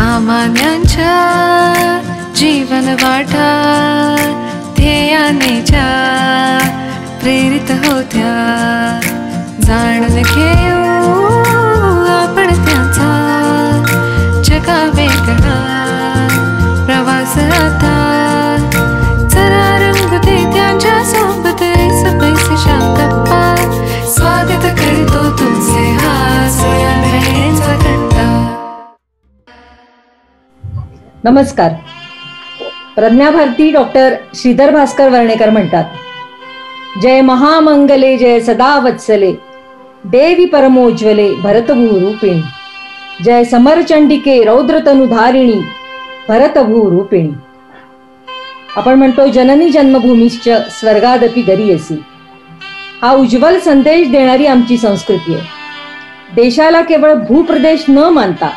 सामान्यांच्या जीवन वाटा ध्येयानेच्या प्रेरित होत्या. जाणून घेऊ आपण त्यांचा जगा वेगळा प्रवास आता. जरा रंग दे त्यांच्या सोबत पैसेच्या गप्पा. स्वागत करतो तुमचे हा सोयाबीनचा घंटा. नमस्कार. प्रज्ञाभारती डॉक्टर श्रीधर भास्कर वर्णेकर म्हणतात, जय महामंगले जय सदा वत्सले देवी परमोज्वले भरतभूरूपिणी. जय समरचंडिके रौद्रतनुधारिणी भरतभूरूपिणी. आपण म्हणतो जननी जन्मभूमीश्च स्वर्गादपि गरीयसी. हा उज्ज्वल संदेश देणारी आमची संस्कृती आहे. देशाला केवळ भूप्रदेश न मानता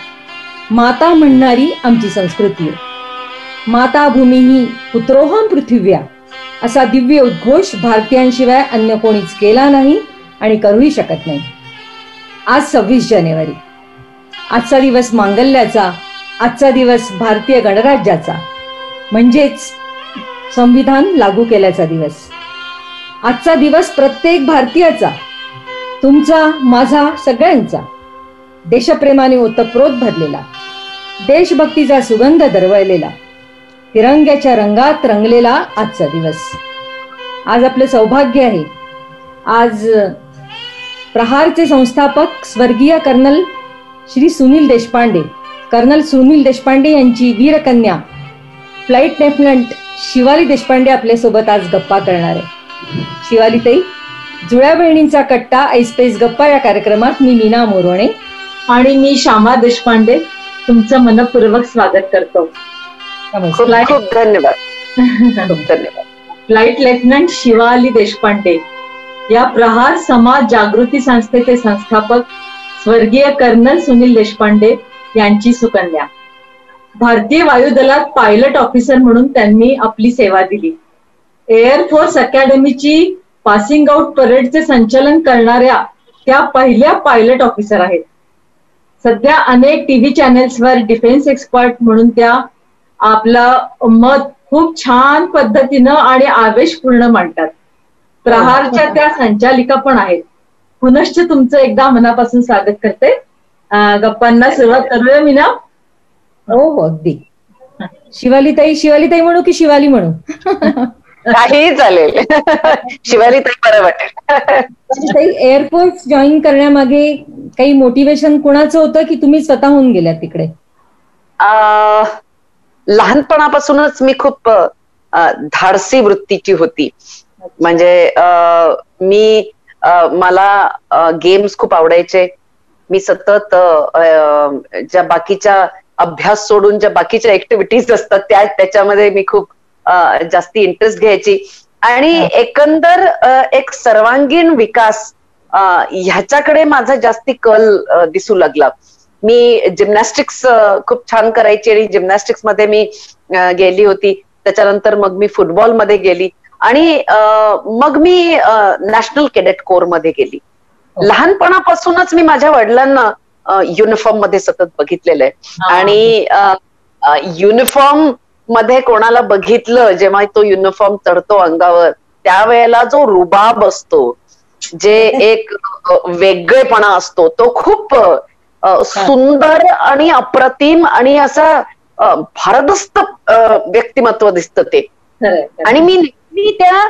माता म्हणणारी आमची संस्कृती आहे. माता भूमी पुत्रोहम पृथिव्या असा दिव्य उद्घोष भारतीयांशिवाय अन्य कोणीच केला नाही आणि करूही शकत नाही. आज 26 जानेवारी, आजचा दिवस मांगल्याचा, आजचा दिवस भारतीय गणराज्याचा म्हणजेच संविधान लागू केल्याचा दिवस. आजचा दिवस प्रत्येक भारतीयाचा, तुमचा, माझा, सगळ्यांचा. देशप्रेमाने ओतप्रोत भरलेला, देशभक्तीचा सुगंध दरवळलेला, तिरंग्याच्या रंगात रंगलेला आजचा दिवस. आज आपलं सौभाग्य आहे. आज प्रहारचे संस्थापक स्वर्गीय कर्नल श्री सुनील देशपांडे, कर्नल सुनील देशपांडे यांची वीरकन्या फ्लाईट लेफ्टनंट शिवाली देशपांडे आपल्यासोबत आज गप्पा करणार आहे. शिवालीताई, जुळ्या बहिणींचा कट्टा ऐसपैस गप्पा या कार्यक्रमात मी मीना मोरोणे आणि मी श्यामा देशपांडे तुमचं मनपूर्वक स्वागत करतो. खूप धन्यवाद. खूप धन्यवाद. फ्लाईट लेफ्टनंट शिवाली देशपांडे या प्रहार समाज जागृती संस्थेचे संस्थापक स्वर्गीय कर्नल सुनील देशपांडे यांची सुकन्या. भारतीय वायुदलात पायलट ऑफिसर म्हणून त्यांनी आपली सेवा दिली. एअरफोर्स अकॅडमीची पासिंग आउट परेडचे संचालन करणाऱ्या त्या पहिल्या पायलट ऑफिसर आहेत. सध्या अनेक टीव्ही चॅनेल्सवर डिफेन्स एक्सपर्ट म्हणून त्या आपलं मत खूप छान पद्धतीनं आणि आवेशपूर्ण मांडतात. प्रहारच्या त्या संचालिका पण आहेत. पुनश्च तुमचं एकदा मनापासून स्वागत करते. गप्पांना सुरुवात करूया मीना. हो अगदी. शिवालीताई म्हणू की शिवाली म्हणू? काही चालेल. शिवालीताई बरं वाटेल. एअरफोर्स जॉईन करण्यामागे काही मोटिवेशन कुणाचं होतं की तुम्ही स्वतःहून गेल्या तिकडे? लहानपणापासूनच मी खूप धाडसी वृत्तीची होती. म्हणजे मला गेम्स खूप आवडायचे. मी सतत ज्या बाकीच्या अभ्यास सोडून ज्या बाकीच्या ऍक्टिव्हिटीज असतात त्याच्यामध्ये मी खूप जास्ती इंटरेस्ट घ्यायची. आणि एकंदर एक सर्वांगीण विकास ह्याच्याकडे माझा जास्ती कल दिसू लागला. मी जिम्नॅस्टिक्स खूप छान करायची आणि जिम्नॅस्टिक्स मध्ये मी गेली होती. त्याच्यानंतर मग मी फुटबॉल मध्ये गेली आणि मग मी नॅशनल कॅडेट कोर मध्ये गेली. लहानपणापासूनच मी माझ्या वडिलांना युनिफॉर्म मध्ये सतत बघितलेलं आहे. आणि युनिफॉर्म मध्ये कोणाला बघितलं, जेव्हा तो युनिफॉर्म चढतो अंगावर, त्यावेळेला जो रुबाब असतो, जे एक वेगळेपणा असतो, तो खूप सुंदर आणि अप्रतिम आणि असा भारदस्त व्यक्तिमत्व दिसतं ते. आणि मी नेहमी त्या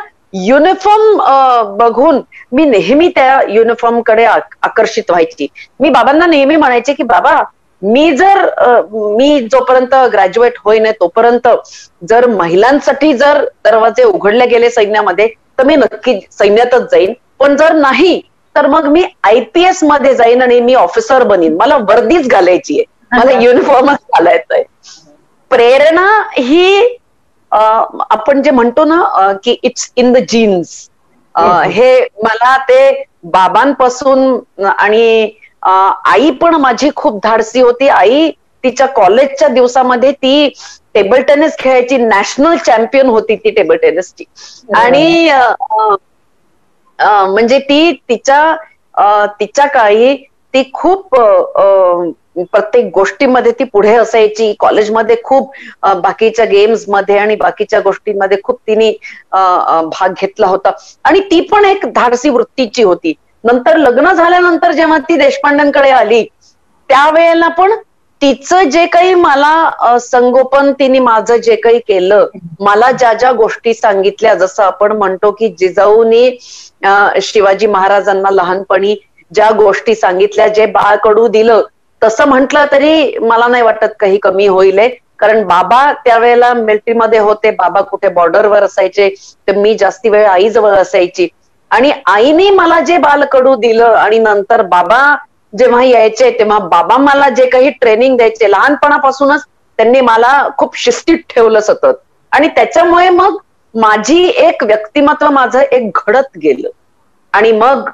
युनिफॉर्म बघून मी नेहमी त्या युनिफॉर्म कडे आकर्षित व्हायची. मी बाबांना नेहमी म्हणायचे की बाबा, मी जोपर्यंत ग्रॅज्युएट होईन तोपर्यंत जर महिलांसाठी जर दरवाजे उघडले गेले सैन्यामध्ये तर मी नक्की सैन्यातच जाईन. पण जर नाही तर मग मी IPS मध्ये जाईन आणि मी ऑफिसर बनीन. मला वर्दीच घालायची आहे, मला युनिफॉर्मच घालायचंय. प्रेरणा ही आपण जे म्हणतो ना की इट्स इन द जीन्स, हे मला ते बाबांपासून. आणि आई पण माझी खूप धाडसी होती. आई तिच्या कॉलेजच्या दिवसामध्ये ती टेबल टेनिस खेळायची, नॅशनल चॅम्पियन होती ती टेबल टेनिसची. आणि म्हणजे ती तिच्या काळी ती खूप प्रत्येक गोष्टीमध्ये ती पुढे असायची. कॉलेजमध्ये खूप बाकीच्या गेम्स मध्ये आणि बाकीच्या गोष्टींमध्ये खूप तिने भाग घेतला होता आणि ती पण एक धाडसी वृत्तीची होती. नंतर लग्न झाल्यानंतर जेव्हा ती देशपांड्यांकडे आली त्यावेळेला पण तिचं जे काही मला संगोपन तिने माझं जे काही केलं, मला ज्या ज्या गोष्टी सांगितल्या, जसं आपण म्हणतो की जिजाऊने शिवाजी महाराजांना लहानपणी ज्या गोष्टी सांगितल्या, जे बाळकडू दिलं, तसं म्हटलं तरी मला नाही वाटत काही कमी होईल. कारण बाबा त्यावेळेला मिलिटरीमध्ये होते, बाबा कुठे बॉर्डरवर असायचे, तर मी जास्ती वेळ आईजवळ असायची आणि आईने मला जे बालकडू दिलं आणि नंतर बाबा जेव्हा यायचे तेव्हा बाबा मला जे काही ट्रेनिंग द्यायचे, लहानपणापासूनच त्यांनी मला खूप शिस्तीत ठेवलं सतत आणि त्याच्यामुळे मग माझी एक व्यक्तिमत्व माझं एक घडत गेलं. आणि मग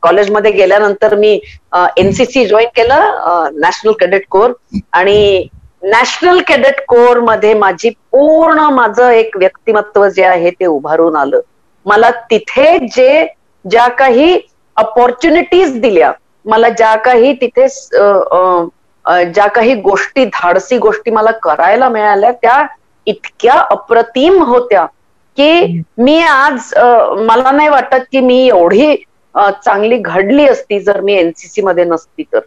कॉलेजमध्ये गेल्यानंतर मी एनसीसी जॉईन केलं, नॅशनल कॅडेट कोर, आणि नॅशनल कॅडेट कोर मध्ये माझी पूर्ण माझं एक व्यक्तिमत्व जे आहे ते उभारून आलं. मला तिथे ज्या काही अपॉर्च्युनिटीज दिल्या, मला ज्या काही तिथे ज्या काही गोष्टी, धाडसी गोष्टी मला करायला मिळाल्या, त्या इतक्या अप्रतिम होत्या की मी आज मला नाही वाटत की मी एवढी चांगली घडली असती जर मी एनसीसी मध्ये नसती तर.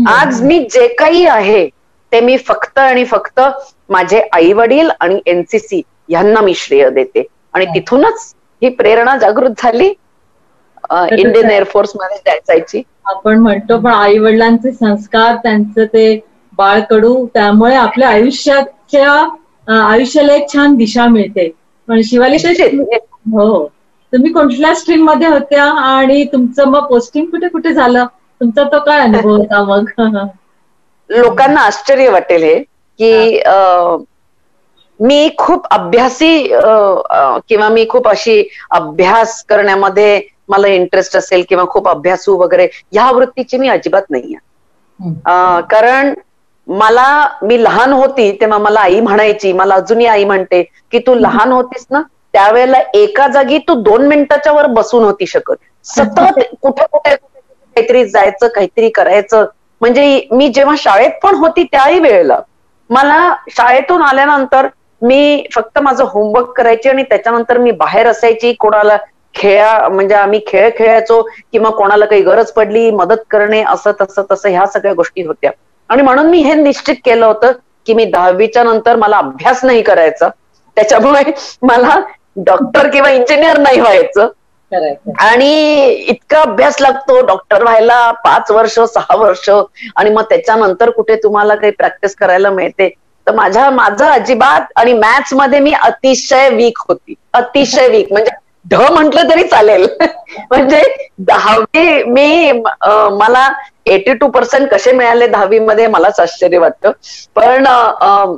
आज मी जे काही आहे ते मी फक्त आणि फक्त माझे आई वडील आणि एनसीसी यांना मी श्रेय देते आणि तिथूनच ही प्रेरणा जागृत झाली इंडियन एअरफोर्स मध्ये जायची. आपण म्हणतो पण आई वडिलांचे संस्कार, त्यांचं ते बाळकडू, त्यामुळे आपल्या आयुष्याला एक छान दिशा मिळते. पण शिवाली, हो, तुम्ही कोणत्या स्ट्रीम मध्ये होत्या आणि तुमचं मग पोस्टिंग कुठे कुठे झालं, तुमचा तो काय अनुभव होता मग? लोकांना आश्चर्य वाटेल हे की मी खूप अभ्यासी किंवा मी खूप अशी अभ्यास करण्यामध्ये मला इंटरेस्ट असेल किंवा खूप अभ्यासू वगैरे ह्या वृत्तीची मी अजिबात नाहीये. कारण मी लहान होती तेव्हा मला आई म्हणायची, मला अजूनही आई म्हणते की तू लहान होतीस ना त्यावेळेला एका जागी तू 2 मिनिटाच्या वर बसून होती शकत, सतत कुठे कुठे काहीतरी जायचं, काहीतरी करायचं. म्हणजे मी जेव्हा शाळेत पण होती त्याही वेळेला मला शाळेतून आल्यानंतर मी फक्त माझं होमवर्क करायची आणि त्याच्यानंतर मी बाहेर असायची. कोणाला म्हणजे आम्ही खेळ खेळायचो किंवा कोणाला काही गरज पडली मदत करणे, असं तसं ह्या सगळ्या गोष्टी होत्या. आणि म्हणून मी हे निश्चित केलं होतं की मी 10वीच्या नंतर मला अभ्यास नाही करायचा, त्याच्यामुळे मला डॉक्टर किंवा इंजिनियर नाही व्हायचं. आणि इतका अभ्यास लागतो डॉक्टर व्हायला, 5 वर्ष 6 वर्ष, आणि मग त्याच्यानंतर कुठे तुम्हाला काही प्रॅक्टिस करायला मिळते. तर माझं अजिबात, आणि मॅथ्स मध्ये मी अतिशय वीक होती, अतिशय वीक, म्हणजे म्हटलं तरी चालेल. म्हणजे 10वी मला 82% कसे मिळाले 10वी मध्ये मलाच आश्चर्य वाटतं. पण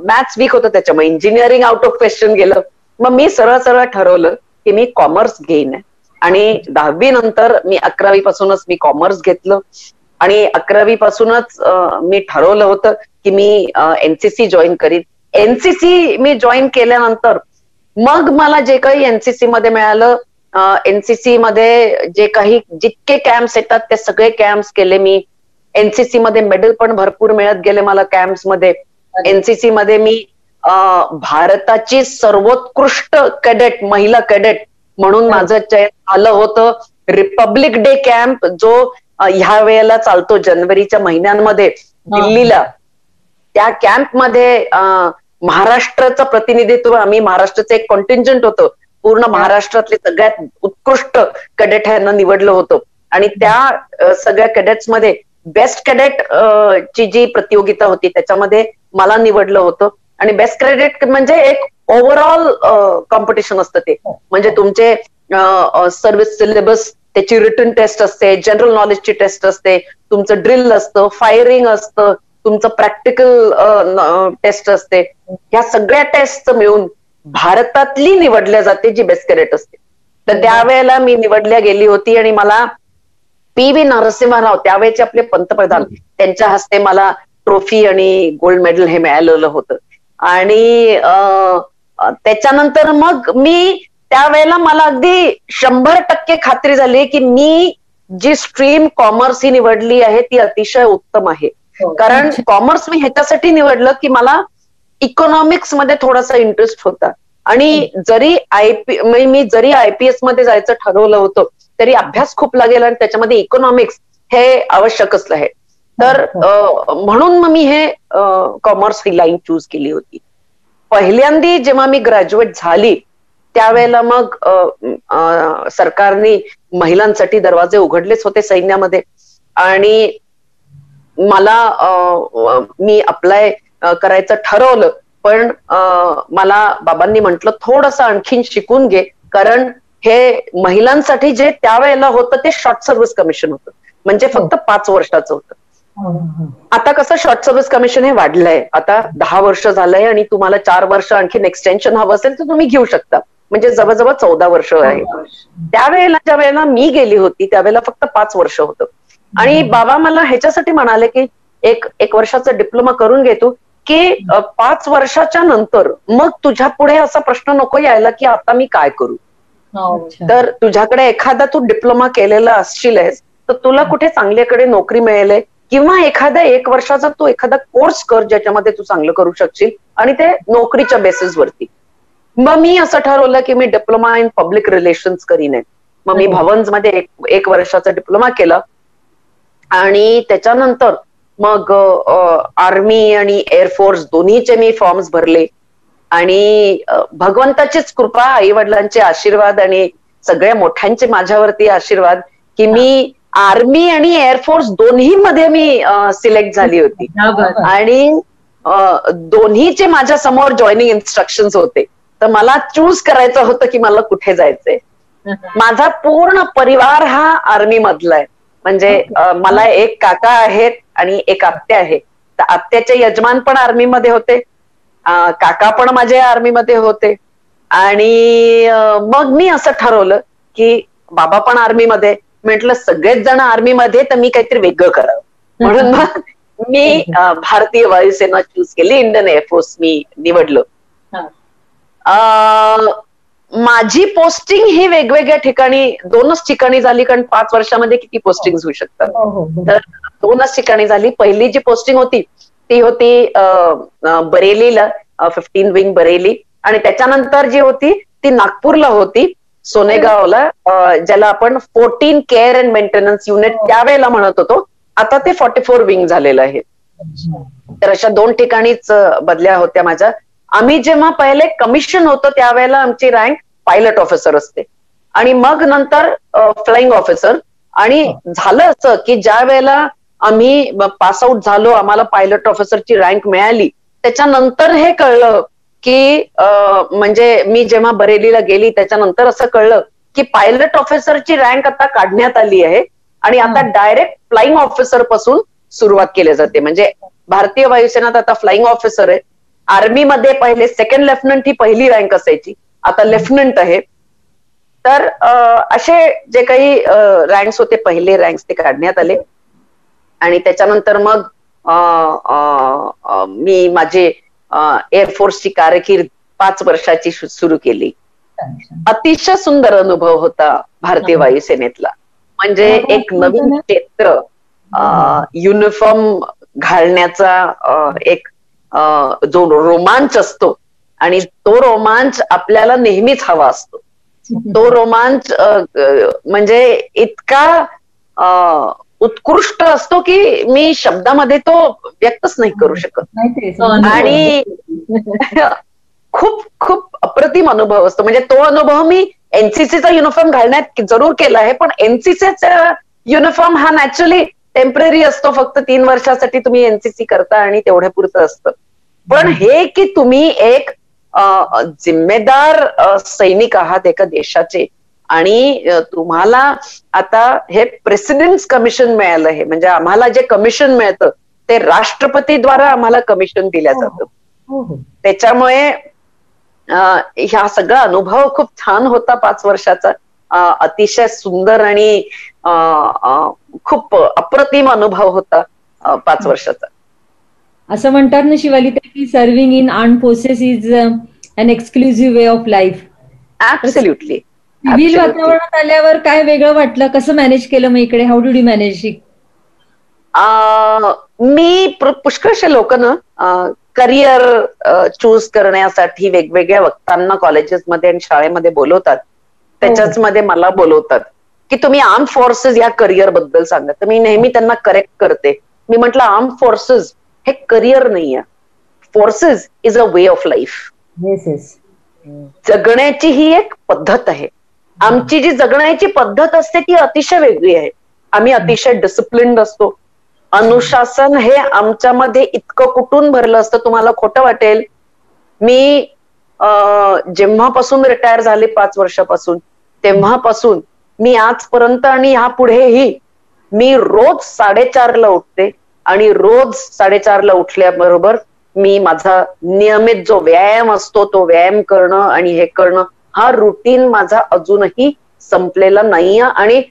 मॅथ्स वीक होतं, त्याच्यामुळे इंजिनिअरिंग आउट ऑफ क्वेश्चन गेलं. मग मी सरळ ठरवलं की मी कॉमर्स घेईन आणि 10वी नंतर मी 11वी पासूनच मी कॉमर्स घेतलं आणि 11वी पासूनच मी ठरवलं होतं की मी एनसीसी जॉईन करीन. एनसीसी मी जॉईन केल्यानंतर मग मला जे काही एनसीसी मध्ये मिळालं, एनसीसी मध्ये जे काही जितके कॅम्प्स येतात ते सगळे कॅम्प्स केले मी. एनसीसी मध्ये मेडल पण भरपूर मिळत गेले मला कॅम्प्स मध्ये. एनसीसी मध्ये मी भारताची सर्वोत्कृष्ट कॅडेट, महिला कॅडेट म्हणून माझं चयन आलं होतं. रिपब्लिक डे कॅम्प जो ह्या वेळेला चालतो जानेवारीच्या महिन्यांमध्ये दिल्लीला, त्या कॅम्प मध्ये महाराष्ट्राचं प्रतिनिधित्व, आम्ही महाराष्ट्राचं एक कॉन्टिंजंट होतं, पूर्ण महाराष्ट्रातले सगळ्यात उत्कृष्ट कॅडेट यांना निवडलं होतं. आणि त्या सगळ्या कॅडेट्स मध्ये बेस्ट कॅडेट ची जी प्रतियोगिता होती त्याच्यामध्ये मला निवडलं होतं. आणि बेस्ट कॅडेट म्हणजे एक ओव्हरऑल कॉम्पिटिशन असतं ते, म्हणजे तुमचे सर्व्हिस सिलेबस, त्याची रिटन टेस्ट असते, जनरल नॉलेजची टेस्ट असते, तुमचं ड्रिल असतं, फायरिंग असतं, तुमचं प्रॅक्टिकल टेस्ट असते. ह्या सगळ्या टेस्ट मिळून भारतातली निवडल्या जाते जी बेस्ट कॅडेट असते. तर त्यावेळेला मी निवडल्या गेली होती आणि मला पी.व्ही. नरसिंहराव, त्यावेळेचे आपले पंतप्रधान, त्यांच्या हस्ते मला ट्रॉफी आणि गोल्ड मेडल हे मिळालेलं होतं. आणि त्याच्यानंतर मग मी त्यावेळेला मला अगदी 100% खात्री झाली की मी जी स्ट्रीम कॉमर्स ही निवडली आहे ती अतिशय उत्तम आहे. कारण कॉमर्स मी ह्याच्यासाठी निवडलं की मला इकॉनॉमिक्स मध्ये थोडासा इंटरेस्ट होता. आणि जरी मी जरी IPS मध्ये जायचं ठरवलं होतं तरी अभ्यास खूप लागेल आणि त्याच्यामध्ये इकॉनॉमिक्स हे आवश्यकच आहे. तर म्हणून मग मी हे कॉमर्स ही लाईन चूज केली होती. पहिल्यांदा जेव्हा मी ग्रॅज्युएट झाली त्यावेळेला मग सरकारने महिलांसाठी दरवाजे उघडलेच होते सैन्यामध्ये आणि मी अप्लाय करायचं ठरवलं. पण मला बाबांनी म्हटलं थोडंसं आणखीन शिकून घे, कारण हे महिलांसाठी जे त्यावेळेला होतं ते शॉर्ट सर्व्हिस कमिशन होतं, म्हणजे फक्त 5 वर्षाचं होतं. आता कसं शॉर्ट सर्व्हिस कमिशन हे वाढलंय, आता 10 वर्ष झालंय आणि तुम्हाला 4 वर्ष आणखीन एक्सटेन्शन हवं असेल तर तुम्ही घेऊ शकता, म्हणजे जवळजवळ 14 वर्ष आहे. त्यावेळेला ज्या वेळेला मी गेली होती त्यावेळेला फक्त 5 वर्ष होतं. आणि बाबा मला ह्याच्यासाठी म्हणाले की एक वर्षाचा डिप्लोमा करून घे तू, की 5 वर्षाच्या नंतर मग तुझ्या पुढे असा प्रश्न नको यायला की आता मी काय करू. तर तुझ्याकडे एखादा तू डिप्लोमा केलेला असशीलच तर तुला कुठे चांगल्याकडे नोकरी मिळेल किंवा एखादा 1 वर्षाचा तू एखादा कोर्स कर ज्याच्यामध्ये तू चांगलं करू शकशील आणि ते नोकरीच्या बेसिसवरती. मग मी असं ठरवलं की मी डिप्लोमा इन पब्लिक रिलेशन्स करीन. मग मी भवन्स मध्ये 1 वर्षाचा डिप्लोमा केला आणि त्याच्यानंतर मग आर्मी आणि एअरफोर्स दोन्हीचे मी फॉर्म्स भरले आणि भगवंताचीच कृपा, आई वडिलांचे आशीर्वाद आणि सगळ्या मोठ्यांचे माझ्यावरती आशीर्वाद की मी आर्मी आणि एअरफोर्स दोन्ही मध्ये मी सिलेक्ट झाली होती. आणि दोन्हीचे माझ्या समोर जॉईनिंग इन्स्ट्रक्शन्स होते. तर मला चूज करायचं होतं की मला कुठे जायचंय. माझा पूर्ण परिवार हा आर्मी मधला आहे, म्हणजे मला एक काका आहेत आणि एक आत्या आहे. तर आत्याचे यजमान पण आर्मीमध्ये होते, काका पण माझे आर्मीमध्ये होते. आणि मग मी असं ठरवलं की बाबा पण आर्मीमध्ये, म्हटलं सगळेच जण आर्मीमध्ये तर मी काहीतरी वेगळं करावं. म्हणून मग मी भारतीय वायुसेना चूज केली, इंडियन एअरफोर्स मी निवडलं. माझी पोस्टिंग ही वेगवेगळ्या ठिकाणी 2च ठिकाणी झाली, कारण 5 वर्षामध्ये किती पोस्टिंग होऊ शकतात. तर 2च ठिकाणी झाली. पहिली जी पोस्टिंग होती ती होती बरेलीला, 15 विंग बरेली. आणि त्याच्यानंतर जी होती ती नागपूरला होती, सोनेगावला, ज्याला आपण 14 केअर अँड मेंटेनन्स युनिट त्यावेळेला म्हणत होतो. आता ते 44 विंग झालेलं आहे. तर अशा 2 ठिकाणीच बदल्या होत्या माझ्या. आम्ही जेव्हा पहिले कमिशन होतो त्यावेळेला आमची रँक पायलट ऑफिसर असते आणि मग नंतर फ्लाइंग ऑफिसर. आणि झालं असं की ज्या वेळेला आम्ही पास आउट झालो, आम्हाला पायलट ऑफिसरची रँक मिळाली, त्याच्यानंतर हे कळलं की म्हणजे मी जेव्हा बरेलीला गेली त्याच्यानंतर असं कळलं की पायलट ऑफिसरची रँक आता काढण्यात आली आहे आणि आता डायरेक्ट फ्लाइंग ऑफिसर पासून सुरुवात केली जाते. म्हणजे भारतीय वायुसेनेत आता फ्लाइंग ऑफिसर आहे. आर्मीमध्ये पहिले सेकंड लेफ्टनंट ही पहिली रँक असायची, आता लेफ्टनंट आहे. तर असे जे काही रँक्स होते, पहिले रँक्स ते काढण्यात आले. आणि त्याच्यानंतर मग मी माझे एअरफोर्सची कारकीर्द 5 वर्षाची सुरू केली. अतिशय सुंदर अनुभव होता भारतीय वायुसेनेतला. म्हणजे एक नवीन क्षेत्र, युनिफॉर्म घालण्याचा एक जो रोमांच असतो आणि तो रोमांच आपल्याला नेहमीच हवा असतो. तो रोमांच म्हणजे इतका उत्कृष्ट असतो की मी शब्दामध्ये तो व्यक्तच नाही करू शकत. आणि खूप खूप अप्रतिम अनुभव असतो. म्हणजे तो अनुभव मी एनसीसीचा युनिफॉर्म घालण्यात जरूर केला आहे, पण एनसीसीचा युनिफॉर्म हा नॅचरली टेम्पररी असतो, फक्त 3 वर्षासाठी तुम्ही एनसीसी करता आणि तेवढ्या पुरतं असतं. पण हे की तुम्ही एक जिम्मेदार सैनिक आहात एका देशाचे आणि तुम्हाला आता हे प्रेसिडेंट्स कमिशन मिळालं आहे, म्हणजे आम्हाला जे कमिशन मिळतं ते राष्ट्रपतीद्वारा आम्हाला कमिशन दिलं जातं. त्याच्यामुळे हा सगळा अनुभव खूप छान होता 5 वर्षाचा. अतिशय सुंदर आणि खूप अप्रतिम अनुभव होता 5 वर्षाचा. असं म्हणतात ना शिवाली की serving in armed forces is an exclusive way of life. Absolutely. Civil वातावरणात आल्यावर काय वेगळं वाटलं, कसं मॅनेज केलं मग इकडे, हाऊ डिड यू मॅनेज? मी पुष्कळशे लोक ना करिअर चूज करण्यासाठी वेगवेगळ्या वक्तांना कॉलेजेसमध्ये आणि शाळेमध्ये बोलवतात. त्याच्याच मध्ये मला बोलवतात की तुम्ही आर्म फोर्सेस या करिअर बद्दल सांगा. तर मी नेहमी त्यांना करेक्ट करते. मी म्हंटल आर्म फोर्सेस हे करिअर नाहीये. Forces is a way of life. जगण्याची ही एक पद्धत आहे. आमची जी जगण्याची पद्धत असते ती अतिशय वेगळी आहे. आम्ही अतिशय डिसिप्लिन्ड असतो. अनुशासन हे आमच्यामध्ये इतकं कुठून भरलं असतं तुम्हाला खोटं वाटेल. मी जेव्हापासून रिटायर झाले 5 वर्षापासून तेव्हापासून मी आजपर्यंत आणि यापुढेही मी रोज 4:30ला उठते आणि रोज 4:30ला उठल्याबरोबर मी माझा नियमित जो व्यायाम असतो तो व्यायाम करणं आणि हे करणं हा रुटीन माझा अजूनही संपलेला नाहीये. आणि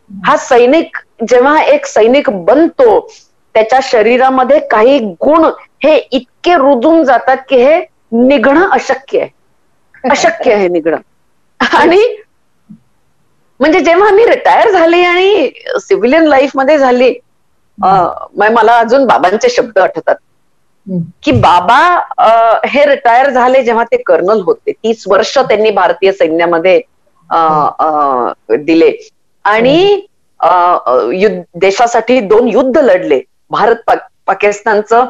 हा सैनिक जेव्हा एक सैनिक बनतो त्याच्या शरीरामध्ये काही गुण हे इतके रुजून जातात की हे निघणं अशक्य आहे. अशक्य आहे निघणं. आणि म्हणजे जेव्हा मी रिटायर झाले आणि सिव्हिलियन लाईफ मध्ये झाली मला अजून बाबांचे शब्द आठवतात की बाबा हे रिटायर झाले जेव्हा ते कर्नल होते. 30 वर्ष त्यांनी भारतीय सैन्यामध्ये दिले आणि देशासाठी 2 युद्ध लढले. भारत पाकिस्तानचं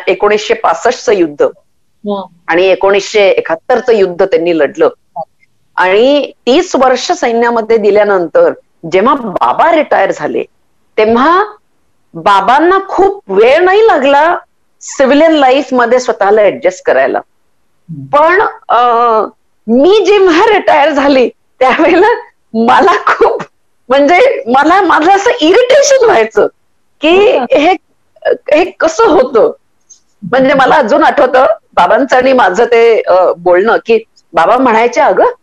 1965चं युद्ध आणि 1971चं युद्ध त्यांनी लढलं. आणि 30 वर्ष सैन्यामध्ये दिल्यानंतर जेव्हा बाबा रिटायर झाले तेव्हा बाबांना खूप वेळ नाही लागला सिव्हिलियन लाईफ मध्ये स्वतःला ऍडजस्ट करायला. पण मी जेव्हा रिटायर झाली त्यावेळेला मला खूप म्हणजे माझं असं इरिटेशन व्हायचं की हे कसं होतं. म्हणजे मला अजून आठवतं बाबांचं आणि माझं ते बोलणं की बाबा म्हणायचे अगं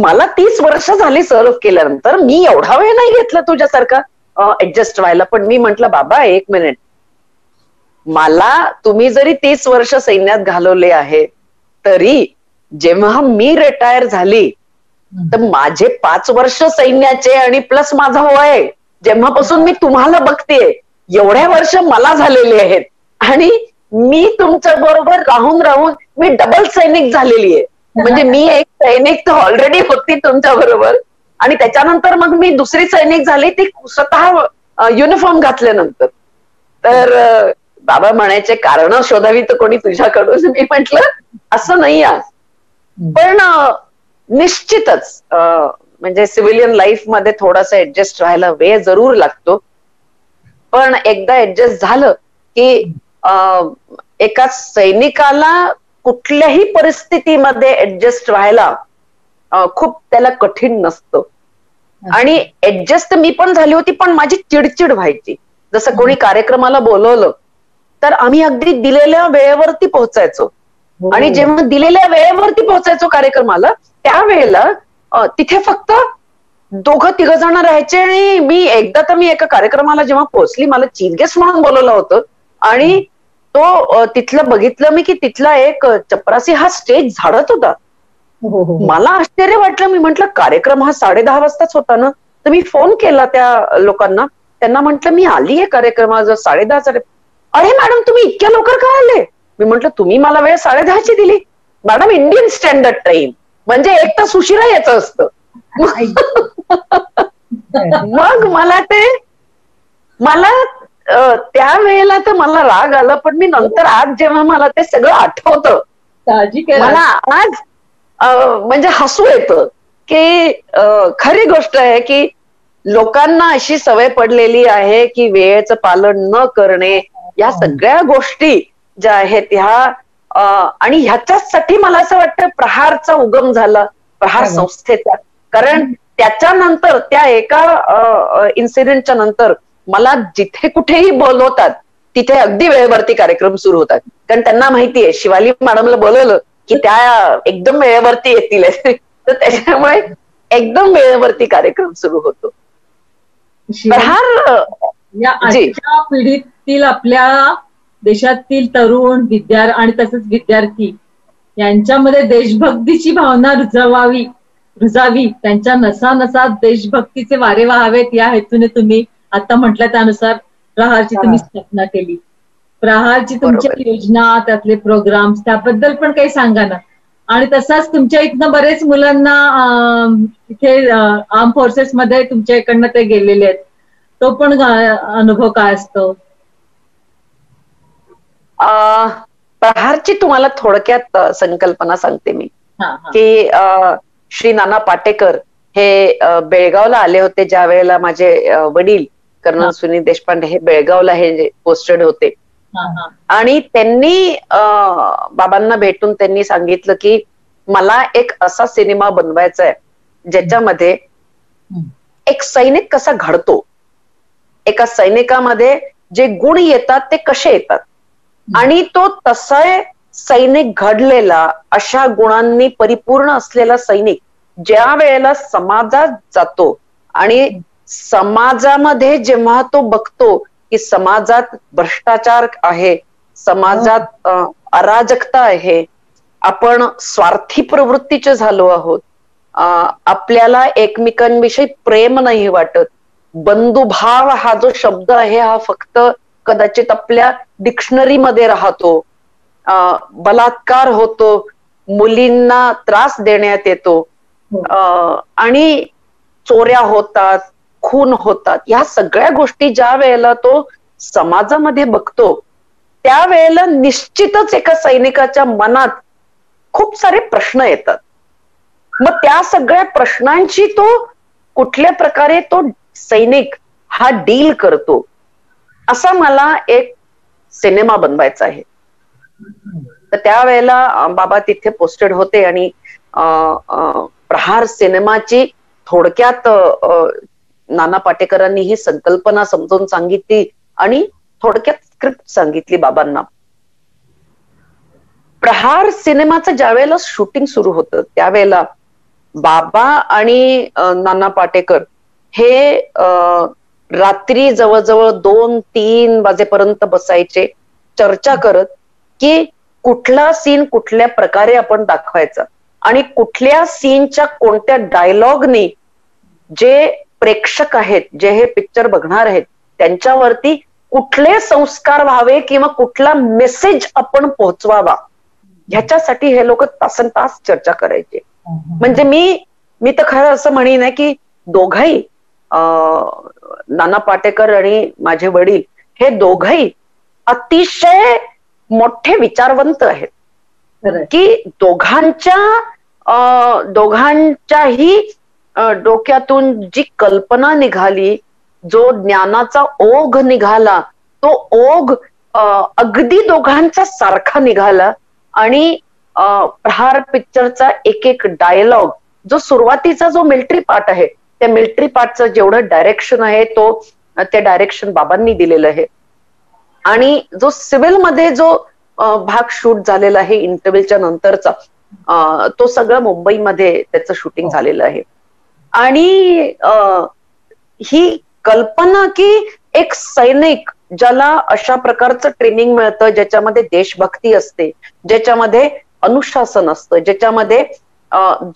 मला 30 वर्ष झाली सर्व्ह केल्यानंतर मी एवढा वेळ नाही घेतला तुझ्यासारखा ऍडजस्ट व्हायला. पण मी म्हंटल बाबा 1 मिनिट, मला तुम्ही जरी 30 वर्ष सैन्यात घालवले आहे तरी जेव्हा मी रिटायर झाली तर माझे 5 वर्ष सैन्याचे आणि प्लस माझा वय जेव्हापासून मी तुम्हाला बघतेय एवढ्या वर्ष मला झालेले आहेत. आणि मी तुमच्या बरोबर राहून राहून मी डबल सैनिक झालेली आहे. म्हणजे मी एक सैनिक तर ऑलरेडी होती तुमच्या बरोबर आणि त्याच्यानंतर मग मी दुसरी सैनिक झाली ती स्वतः युनिफॉर्म घातल्यानंतर. तर बाबा म्हणायचे कारण शोधावी तर कोणी तुझ्याकडून. मी म्हंटल असं नाही आहे. पण निश्चितच म्हणजे सिव्हिलियन लाईफ मध्ये थोडासा ऍडजस्ट व्हायला वेळ जरूर लागतो. पण एकदा ऍडजस्ट झालं की एका सैनिकाला कुठल्याही परिस्थितीमध्ये ऍडजस्ट व्हायला खूप त्याला कठीण नसतं. आणि ऍडजस्ट मी पण झाली होती पण माझी चिडचिड व्हायची. जसं कोणी कार्यक्रमाला बोलवलं तर आम्ही अगदी दिलेल्या वेळेवरती पोहोचायचो आणि जेव्हा दिलेल्या वेळेवरती पोहोचायचो कार्यक्रमाला त्यावेळेला तिथे फक्त 2-3 जण राहायचे. आणि मी एका कार्यक्रमाला जेव्हा पोहोचली मला चीफ गेस्ट म्हणून बोलवलं होतं आणि तो तिथलं बघितलं मी की तिथला एक चपरासी हा स्टेज झाडत होता. मला आश्चर्य वाटलं. मी म्हंटल कार्यक्रम हा 10:30 वाजताच होता ना. तर मी फोन केला त्या लोकांना. त्यांना म्हंटल मी आलीये कार्यक्रमाला 10:30. अरे मॅडम तुम्ही इतक्या लवकर का आले. मी म्हंटल तुम्ही मला वेळ 10:30ची दिली. मॅडम इंडियन स्टँडर्ड टाइम म्हणजे 1 तास उशिरा यायचं असतं. मग मला त्यावेळेला तर मला राग आला. पण मी नंतर आज जेव्हा मला ते सगळं आठवतं मला आज म्हणजे हसू येतं की खरी गोष्ट आहे की लोकांना अशी सवय पडलेली आहे की वेळेचं पालन न करणे या सगळ्या गोष्टी ज्या आहेत ह्या आणि ह्याच्यासाठी मला असं वाटतं प्रहारचा उगम झाला. प्रहार संस्थेचा. कारण त्याच्यानंतर त्या एका इन्सिडेंटच्या नंतर मला जिथे कुठेही बोलवतात तिथे अगदी वेळेवरती कार्यक्रम सुरू होतात. कारण त्यांना माहितीये शिवाली मॅडमला बोलवलं की त्या एकदम वेळेवरती येतील. तर त्याच्यामुळे एकदम वेळेवरती कार्यक्रम सुरू होतो. प्रहार या आजच्या पिढीतील आपल्या देशातील तरुण आणि तसंच विद्यार्थी यांच्यामध्ये देशभक्तीची भावना रुजावी त्यांच्या नसा देशभक्तीचे वारे व्हावेत या हेतूने तुम्ही आता म्हटलं त्यानुसार प्रहारची तुम्ही स्थापना केली. प्रहारची तुमच्या योजना, त्यातले प्रोग्राम्स, त्याबद्दल पण काही सांगा ना. आणि तसाच तुमच्या इथनं बरेच मुलांना इथे आर्म फोर्सेस मध्ये तुमच्या इकडनं ते गेलेले आहेत, तो पण अनुभव काय असतो? प्रहारची तुम्हाला थोडक्यात संकल्पना सांगते मी, की श्री नाना पाटेकर हे बेळगावला आले होते ज्या वेळेला माझे वडील कर्नल सुनील देशपांडे हे बेळगावला हे पोस्टेड होते. आणि त्यांनी बाबांना भेटून त्यांनी सांगितलं की मला एक असा सिनेमा बनवायचा आहे ज्याच्यामध्ये एक सैनिक कसा घडतो, एका सैनिकामध्ये जे गुण येतात ते कसे येतात, आणि तो तसा सैनिक घडलेला, अशा गुणांनी परिपूर्ण असलेला सैनिक ज्या वेळेला समाजात जातो आणि समाजामध्ये जेव्हा तो बघतो की समाजात भ्रष्टाचार आहे, समाजात अराजकता आहे, आपण स्वार्थी प्रवृत्तीचे झालो आहोत, आपल्याला एकमेकांविषयी प्रेम नाही वाटत, बंधुभाव हा जो शब्द आहे हा फक्त कदाचित आपल्या डिक्शनरीमध्ये राहतो, बलात्कार होतो, मुलींना त्रास देण्यात येतो, आणि चोऱ्या होतात, खून होतात, या सगळ्या गोष्टी ज्या वेळेला तो समाजामध्ये बघतो त्यावेळेला निश्चितच एका सैनिकाच्या मनात खूप सारे प्रश्न येतात. मग त्या सगळ्या प्रश्नांची तो कुठल्या प्रकारे तो सैनिक हा डील करतो, असा मला एक सिनेमा बनवायचा आहे. तर त्यावेळेला बाबा तिथे पोस्टेड होते आणि प्रहार सिनेमाची थोडक्यात नाना पाटेकरांनी ही संकल्पना समजून सांगितली आणि थोडक्यात स्क्रिप्ट सांगितली बाबांना. प्रहार सिनेमाचं ज्या वेळेला शूटिंग सुरू होतं त्यावेळेला बाबा आणि नाना पाटेकर हे रात्री जवळजवळ 2-3 वाजेपर्यंत बसायचे चर्चा करत की कुठला सीन कुठल्या प्रकारे आपण दाखवायचा आणि कुठल्या सीनच्या कोणत्या डायलॉगने जे प्रेक्षक आहेत, जे हे पिक्चर बघणार आहेत, त्यांच्यावरती कुठले संस्कार व्हावे किंवा कुठला मेसेज आपण पोहोचवावा, ह्याच्यासाठी हे लोक तासनतास चर्चा करायचे. म्हणजे मी तर खरं असं म्हणेन आहे की दोघंही नाना पाटेकर आणि माझे वडील हे दोघंही अतिशय मोठे विचारवंत आहेत, की दोघांच्याही डोक्यातून जी कल्पना निघाली, जो ज्ञानाचा ओघ निघाला, तो ओघ अगदी दोघांचा सारखा निघाला. आणि प्रहार पिक्चरचा एक एक डायलॉग, जो सुरुवातीचा जो मिलिटरी पार्ट आहे त्या मिलिटरी पार्टचं जेवढं डायरेक्शन आहे ते डायरेक्शन बाबांनी दिलेलं आहे. आणि जो सिव्हिल मध्ये जो भाग शूट झालेला आहे इंटरव्हलच्या नंतरचा, तो सगळं मुंबईमध्ये त्याचं शूटिंग झालेलं आहे. आणि ही कल्पना की एक सैनिक ज्याला अशा प्रकारचं ट्रेनिंग मिळतं, ज्याच्यामध्ये देशभक्ती असते, ज्याच्यामध्ये अनुशासन असतं, ज्याच्यामध्ये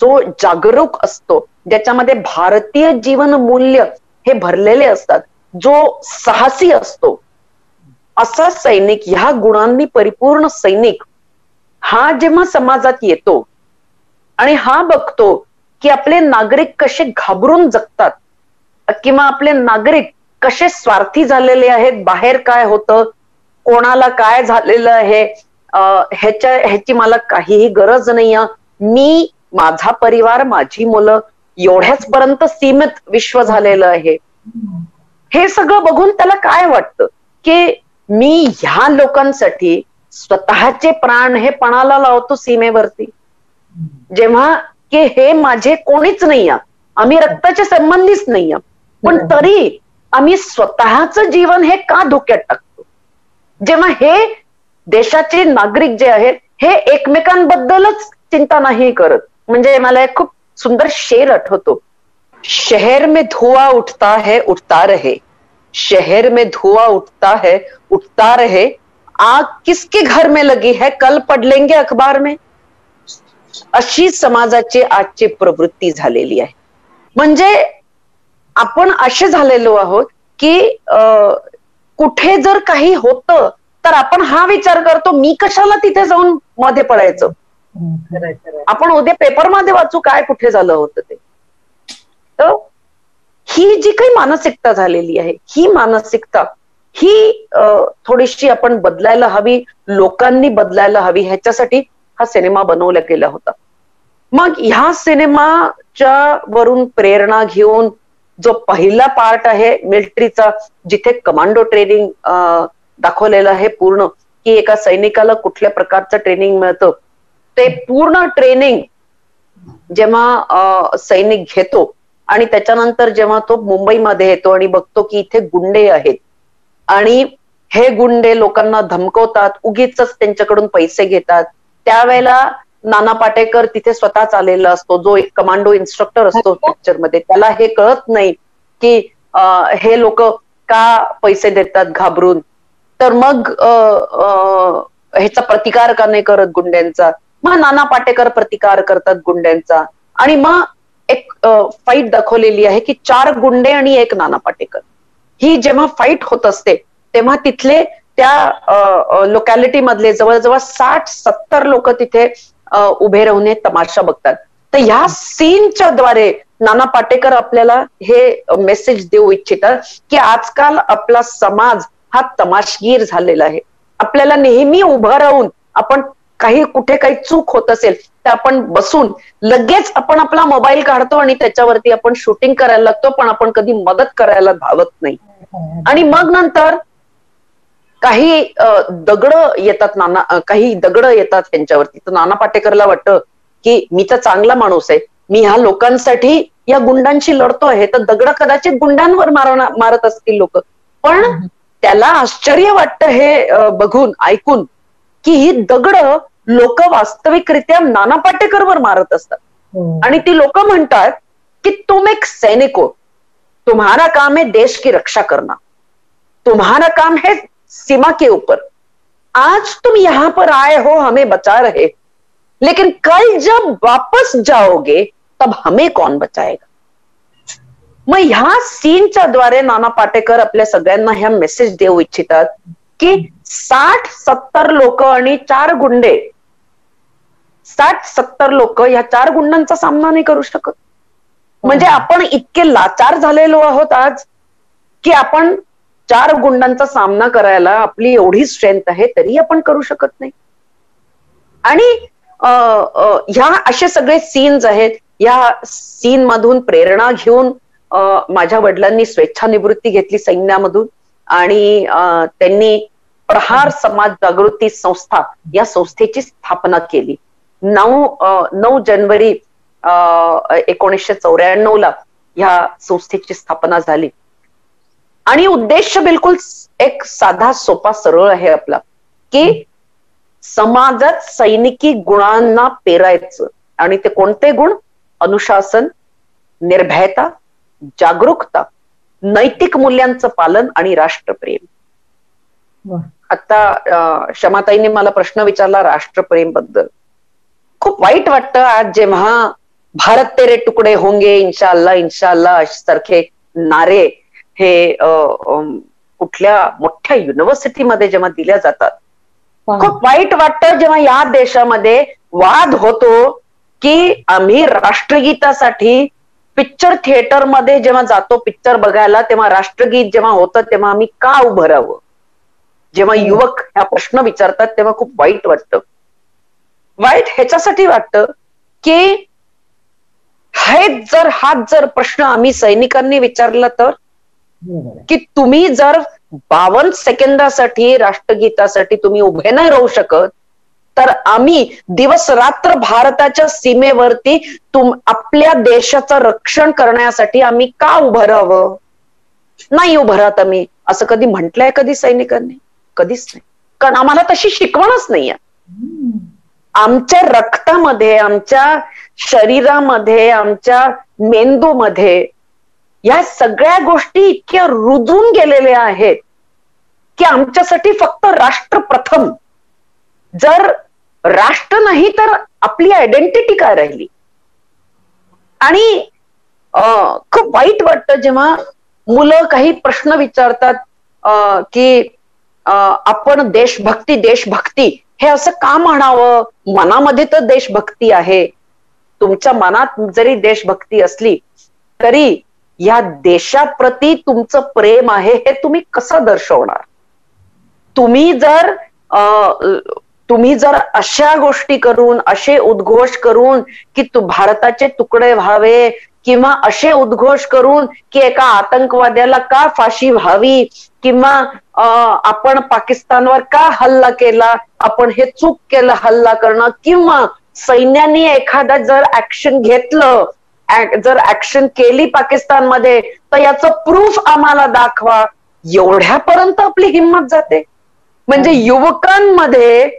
जो जागरूक असतो, ज्याच्यामध्ये भारतीय जीवन मूल्य हे भरलेले असतात, जो साहसी असतो, असा सैनिक, ह्या गुणांनी परिपूर्ण सैनिक हा जेव्हा समाजात येतो आणि हा बघतो की आपले नागरिक कसे घाबरून जगतात किंवा आपले नागरिक कसे स्वार्थी झालेले आहेत, बाहेर काय होतं, कोणाला काय झालेलं आहे, ह्याची मला काहीही गरज नाहीये, मी, माझा परिवार, माझी मुलं एवढ्याच पर्यंत सीमित विश्व झालेलं आहे. हे सगळं बघून त्याला काय वाटतं की मी ह्या लोकांसाठी स्वतःचे प्राण हे पणाला लावतो सीमेवरती, जेव्हा की हे माझे कोणीच नाहीये, आम्ही रक्ताचे संबंधीच नाहीये, पण तरी आम्ही स्वतःचं जीवन हे का धोक्यात टाकतो, जेव्हा हे देशाचे नागरिक जे आहेत हे एकमेकांबद्दलच चिंता नाही करत. म्हणजे मला एक खूप सुंदर शेर आठवतो, शहर में धुआं उठता है उठता रहे, शहर में धुआं उठता है उठता रहे, आग किसके घर में लगी है कल पढ़ लेंगे अखबार में. अशी समाजाची आजची प्रवृत्ती झालेली आहे. म्हणजे आपण असे झालेलो आहोत की कुठे जर काही होतं तर आपण हा विचार करतो, मी कशाला तिथे जाऊन मध्ये पडायचं, आपण उद्या पेपरमध्ये वाचू काय कुठे झालं होतं ते. तर ही जी काही मानसिकता झालेली आहे, ही मानसिकता ही थोडीशी आपण बदलायला हवी, लोकांनी बदलायला हवी, ह्याच्यासाठी हा सिनेमा बनवला गेला होता. मग ह्या सिनेमाच्या वरून प्रेरणा घेऊन जो पहिला पार्ट आहे मिलिटरीचा, जिथे कमांडो ट्रेनिंग दाखवलेलं आहे पूर्ण, की एका सैनिकाला कुठल्या प्रकारचं ट्रेनिंग मिळतं, ते पूर्ण ट्रेनिंग जेव्हा सैनिक घेतो आणि त्याच्यानंतर जेव्हा तो मुंबईमध्ये येतो आणि बघतो की इथे गुंडे आहेत आणि हे गुंडे लोकांना धमकवतात, उगीच त्यांच्याकडून पैसे घेतात, त्यावेळेला नाना पाटेकर तिथे स्वतःच आलेला असतो, जो एक कमांडो इन्स्ट्रक्टर असतो पिक्चर मध्ये, त्याला हे कळत नाही की हे लोक का पैसे देतात घाबरून, तर मग ह्याचा प्रतिकार का नाही करत गुंड्यांचा. मग नाना पाटेकर प्रतिकार करतात गुंड्यांचा आणि मग एक फाईट दाखवलेली आहे की 4 गुंडे आणि 1 नाना पाटेकर. ही जेव्हा फाईट होत असते तेव्हा तिथले त्या लोकॅलिटी मधले जवळजवळ 60-70 लोक तिथे उभे राहून हे तमाशा बघतात. तर ह्या सीनच्या द्वारे नाना पाटेकर आपल्याला हे मेसेज देऊ इच्छितात की आजकाल आपला समाज हा तमाशगीर झालेला आहे. आपल्याला नेहमी उभं राहून आपण कुठे काही चूक होत असेल तर आपण बसून लगेच आपण आपला मोबाईल काढतो आणि त्याच्यावरती आपण शूटिंग करायला लागतो, पण आपण कधी मदत करायला धावत नाही. आणि मग नंतर काही दगड येतात त्यांच्यावरती, तर नाना पाटेकरला वाटतं की मी तर चांगला माणूस आहे, मी ह्या लोकांसाठी या गुंडांशी लढतो आहे, तर दगड कदाचित गुंडांवर मारत असतील लोक, पण त्याला आश्चर्य वाटतं हे बघून ऐकून की ही दगड लोक वास्तविकरित्या नाना पाटेकरवर मारत असतात. आणि ती लोक म्हणतात कि तुम एक सैनिक हो, तुम्हारा काम है देश की रक्षा करना, तुम्हारा काम है सीमा के ऊपर, आज तुम यहां पर आए हो हमें बचा रहे, लेकिन कल जब वापस जाओगे तब हमें कौन बचाएगा. मग ह्या सीनच्या द्वारे नाना पाटेकर आपल्या सगळ्यांना ह्या मेसेज देऊ इच्छितात की 60-70 लोक आणि 4 गुंडे, 60-70 लोक ह्या 4 गुंडांचा सामना नाही करू शकत. म्हणजे आपण इतके लाचार झालेलो आहोत आज की आपण 4 गुंडांचा सामना करायला आपली एवढी स्ट्रेंथ आहे तरी आपण करू शकत नाही. आणि ह्या असे सगळे सीन्स आहेत. या सीन मधून प्रेरणा घेऊन माझ्या वडिलांनी स्वेच्छानिवृत्ती घेतली सैन्यामधून आणि त्यांनी प्रहार समाज जागृती संस्था या संस्थेची स्थापना केली. 9 जानेवारी 1994 ह्या संस्थेची स्थापना झाली. आणि उद्देश बिलकुल एक साधा सोपा सरळ आहे आपला, की समाजात सैनिकी गुणांना पेरायचं. आणि ते कोणते गुण? अनुशासन, निर्भयता, जागरूकता, नैतिक मूल्यांचं पालन आणि राष्ट्रप्रेम. आता क्षमाताईने मला प्रश्न विचारला राष्ट्रप्रेम बद्दल. खूप वाईट वाटतं आज जेव्हा भारत तेरे तुकडे होंगे इन्शाअल्लाह इन्शाअल्लाह सारखे नारे हे कुठल्या मोठ्या युनिव्हर्सिटीमध्ये जेव्हा दिल्या जातात. खूप वाईट वाटतं जेव्हा या देशामध्ये वाद होतो की आम्ही राष्ट्रगीतासाठी पिक्चर थिएटरमध्ये जेव्हा जातो पिक्चर बघायला, तेव्हा राष्ट्रगीत जेव्हा होतं तेव्हा आम्ही का उभं राहावं. जेव्हा युवक हा प्रश्न विचारतात तेव्हा खूप वाईट वाटतं. वाईट ह्याच्यासाठी वाटतं की हाच जर प्रश्न आम्ही सैनिकांनी विचारला तर, की तुम्ही जर 52 सेकंदासाठी राष्ट्रगीतासाठी तुम्ही उभे नाही राहू शकत, तर आम्ही दिवस रात्र भारताच्या सीमेवरती आपल्या देशाचं रक्षण करण्यासाठी आम्ही का उभं राहावं? नाही उभं राहत आम्ही, असं कधी म्हटलंय कधी सैनिकांनी? कधीच नाही. कारण आम्हाला तशी शिकवणच नाहीये. आमच्या रक्तामध्ये, आमच्या शरीरामध्ये, आमच्या मेंदूमध्ये या सगळ्या गोष्टी इतक्या रुजून गेलेल्या आहेत की आमच्यासाठी फक्त राष्ट्र प्रथम. जर राष्ट्र नाही तर आपली आयडेंटिटी काय राहिली? आणि खूप वाईट वाटतं जेव्हा मुलं काही प्रश्न विचारतात की आपण देशभक्ती हे असं का म्हणावं? मनामध्ये तर देशभक्ती आहे. तुमच्या मनात जरी देशभक्ती असली तरी या देशाप्रती तुमचं प्रेम आहे हे तुम्ही कसं दर्शवणार? तुम्ही जर अशा गोष्टी करून, असे उद्घोष करून की भारताचे तुकडे व्हावे, किंवा असे उद्घोष करून की एका आतंकवाद्याला का फाशी व्हावी, किंवा आपण पाकिस्तानवर का हल्ला केला, आपण हे चूक केलं हल्ला करणं, किंवा सैन्याने एखादा जर ऍक्शन घेतलं, जर ऍक्शन केली पाकिस्तानमध्ये तर याचं प्रूफ आम्हाला दाखवा, एवढ्यापर्यंत आपली हिंमत जाते. म्हणजे युवकांमध्ये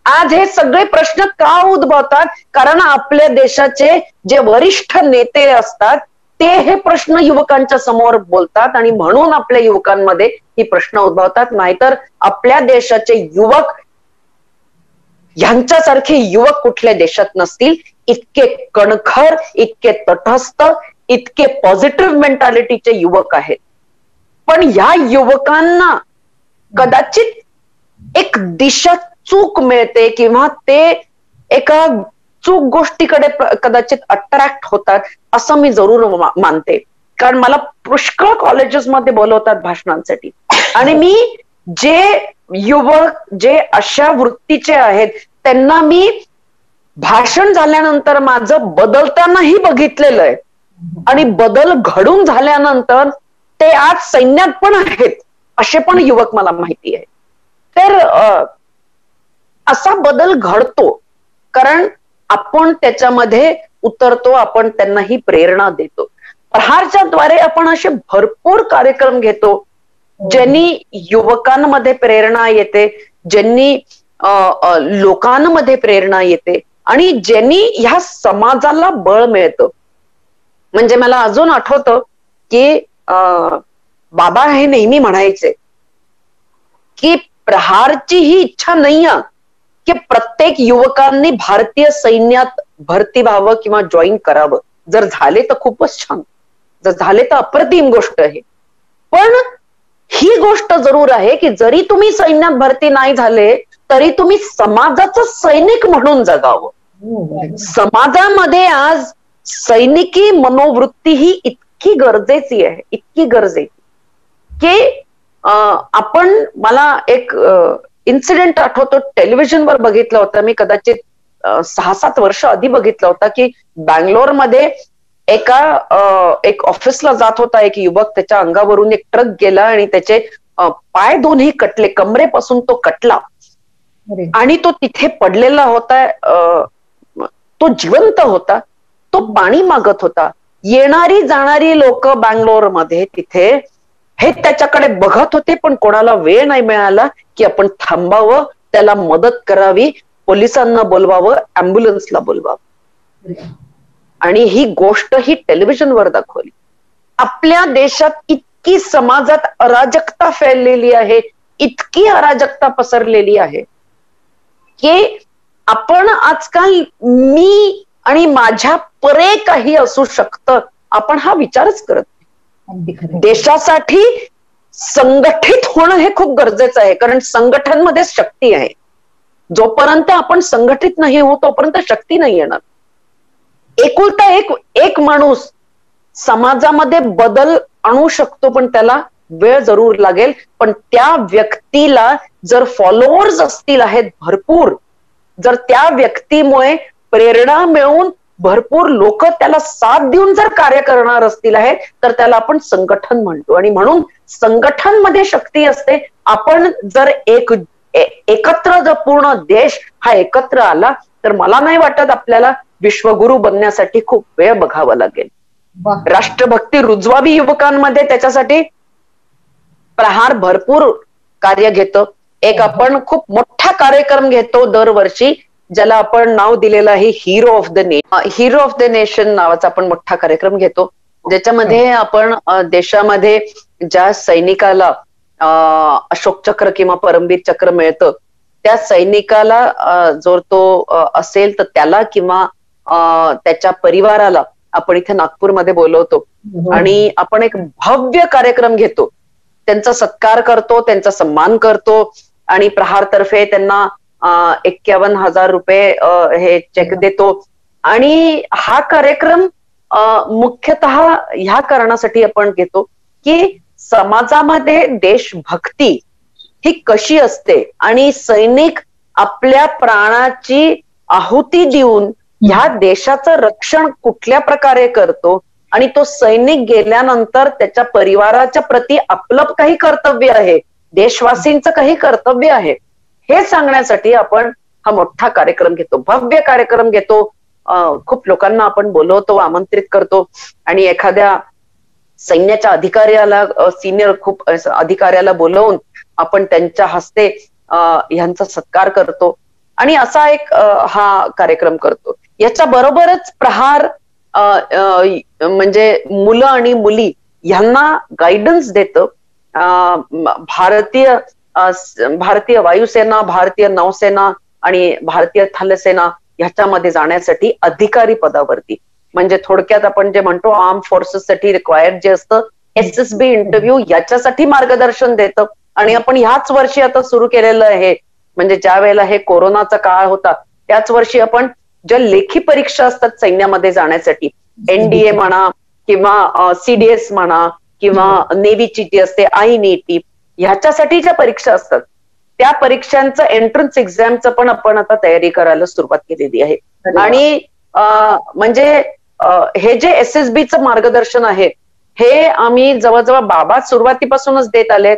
आज हे सगळे प्रश्न का उद्भवतात? कारण आपल्या देशाचे जे वरिष्ठ नेते असतात ते हे प्रश्न युवकांच्या समोर बोलतात आणि म्हणून आपल्या युवकांमध्ये ही प्रश्न उद्भवतात. नाहीतर आपल्या देशाचे युवक ह्यांच्यासारखे युवक कुठल्या देशात नसतील. इतके कणखर, इतके तटस्थ, इतके पॉझिटिव्ह मेंटॅलिटीचे युवक आहेत. पण या युवकांना कदाचित एक दिशा चूक मिळते किंवा ते एका चूक गोष्टीकडे कदाचित अट्रॅक्ट होतात असं मी जरूर मानते. कारण मला पुष्कळ कॉलेजेसमध्ये बोलवतात भाषणांसाठी आणि मी जे युवक जे अशा वृत्तीचे आहेत त्यांना मी भाषण झाल्यानंतर माझं बदलतानाही बघितलेलं आहे आणि बदल घडून झाल्यानंतर ते आज सैन्यात पण आहेत असे पण युवक मला माहिती आहे. तर असा बदल घडतो कारण आपण त्याच्यामध्ये उतरतो, आपण त्यांना ही प्रेरणा देतो. प्रहारच्या द्वारे आपण असे भरपूर कार्यक्रम घेतो ज्यांनी युवकांमध्ये प्रेरणा येते, ज्यांनी लोकांमध्ये प्रेरणा येते आणि ज्यांनी ह्या समाजाला बळ मिळतं. म्हणजे मला अजून आठवतं की बाबा हे नेहमी म्हणायचे की प्रहारची ही इच्छा नाहीये की प्रत्येक युवकांनी भारतीय सैन्यात भरती व्हावं किंवा जॉईन करावं. जर झाले तर खूपच छान, जर झाले तर अप्रतिम गोष्ट आहे. पण ही गोष्ट जरूर आहे की जरी तुम्ही सैन्यात भरती नाही झाले तरी तुम्ही समाजाचं सैनिक म्हणून जगावं. समाजामध्ये आज सैनिकी मनोवृत्ती ही इतकी गरजेची आहे, इतकी गरजेची की आपण, मला एक इन्सिडेंट आठवतो, टेलिव्हिजनवर बघितला होता मी, कदाचित 6-7 वर्ष आधी बघितला होता की बँगलोरमध्ये एक ऑफिसला जात होता एक युवक, त्याच्या अंगावरून एक ट्रक गेला आणि त्याचे पाय दोन्ही कटले, कमरेपासून तो कटला आणि तो तिथे पडलेला होता. तो जिवंत होता, तो पाणी मागत होता. येणारी जाणारी लोक बँगलोरमध्ये तिथे हे त्याच्याकडे बघत होते पण कोणाला वेळ नाही मिळाला की आपण थांबावं, त्याला मदत करावी, पोलिसांना बोलवावं, अँब्युलन्सला बोलवावं. आणि ही गोष्ट ही टेलिव्हिजनवर दाखवली. आपल्या देशात इतकी समाजात अराजकता फैललेली आहे, इतकी अराजकता पसरलेली आहे की आपण आजकाल मी आणि माझ्या परे काही असू शकतं आपण हा विचारच करत नाही. देशासाठी संघटित होणं हे खूप गरजेचं आहे कारण संघटनमध्येच शक्ती आहे. जोपर्यंत आपण संघटित नाही होत तोपर्यंत शक्ती नाही येणार. एकुलता एक माणूस समाजामध्ये बदल आणू शकतो पण त्याला वेळ जरूर लागेल. पण त्या व्यक्तीला जर फॉलोअर्स असतील आहेत भरपूर, जर त्या व्यक्तीमुळे प्रेरणा मिळून भरपूर लोक त्याला साथ देऊन जर कार्य करणार असतील आहेत तर त्याला आपण संघटन म्हणतो. आणि म्हणून संघटनमध्ये शक्ती असते. आपण जर एकत्र जर पूर्ण देश हा एकत्र आला तर मला नाही वाटत आपल्याला विश्वगुरु बनण्यासाठी खूप वेळ बघावा लागेल. राष्ट्रभक्ती रुजवावी युवकांमध्ये, त्याच्यासाठी प्रहार भरपूर कार्य घेतो. एक आपण खूप मोठा कार्यक्रम घेतो दरवर्षी ज्याला आपण नाव दिलेलं आहे हिरो ऑफ द नेशन नावाचा आपण मोठा कार्यक्रम घेतो ज्याच्यामध्ये आपण देशामध्ये ज्या सैनिकाला अशोक चक्र किंवा परमवीर चक्र मिळतं त्या सैनिकाला जर तो असेल तर त्याला किंवा त्याच्या परिवाराला आपण इथे नागपूरमध्ये बोलवतो आणि आपण एक भव्य कार्यक्रम घेतो त्यांचा सत्कार करतो, त्यांचा सन्मान करतो आणि प्रहारतर्फे त्यांना 51,000 रुपये हे चेक देतो. आणि हा कार्यक्रम मुख्यतः ह्या कारणासाठी आपण घेतो की समाजामध्ये देशभक्ती ही कशी असते आणि सैनिक आपल्या प्राणाची आहुती देऊन ह्या देशाचं रक्षण कुठल्या प्रकारे करतो आणि तो सैनिक गेल्यानंतर त्याच्या परिवाराच्या प्रती आपलं काही कर्तव्य आहे, देशवासींचं काही कर्तव्य आहे, हे सांगण्यासाठी आपण हा मोठा कार्यक्रम घेतो, भव्य कार्यक्रम घेतो. खूप लोकांना आपण बोलवतो, आमंत्रित करतो आणि एखाद्या सैन्याच्या अधिकाऱ्याला, सिनियर खूप अधिकाऱ्याला बोलवून आपण त्यांच्या हस्ते ह्यांचा सत्कार करतो आणि असा एक हा कार्यक्रम करतो. याच्या बरोबरच प्रहार म्हणजे मुलं आणि मुली ह्यांना गायडन्स देतं. भारतीय वायुसेना, भारतीय नौसेना आणि भारतीय थलसेना ह्याच्यामध्ये जाण्यासाठी अधिकारी पदावरती, म्हणजे थोडक्यात आपण जे म्हणतो आर्म फोर्सेस साठी रिक्वायर्ड जे असतं SSB इंटरव्ह्यू, याच्यासाठी मार्गदर्शन देतं. आणि आपण ह्याच वर्षी आता सुरू केलेलं आहे, म्हणजे ज्या वेळेला हे कोरोनाचा काळ होता त्याच वर्षी आपण ज्या लेखी परीक्षा असतात सैन्यामध्ये जाण्यासाठी, NDA म्हणा किंवा CDS म्हणा किंवा नेव्हीची जी असते INET, ह्याच्यासाठी ज्या परीक्षा असतात त्या परीक्षांचं एंट्रन्स एक्झामचं पण आपण आता तयारी करायला सुरुवात केलेली आहे. आणि म्हणजे हे जे SSBचं मार्गदर्शन आहे हे आम्ही जवळजवळ बाबा सुरुवातीपासूनच देत आले,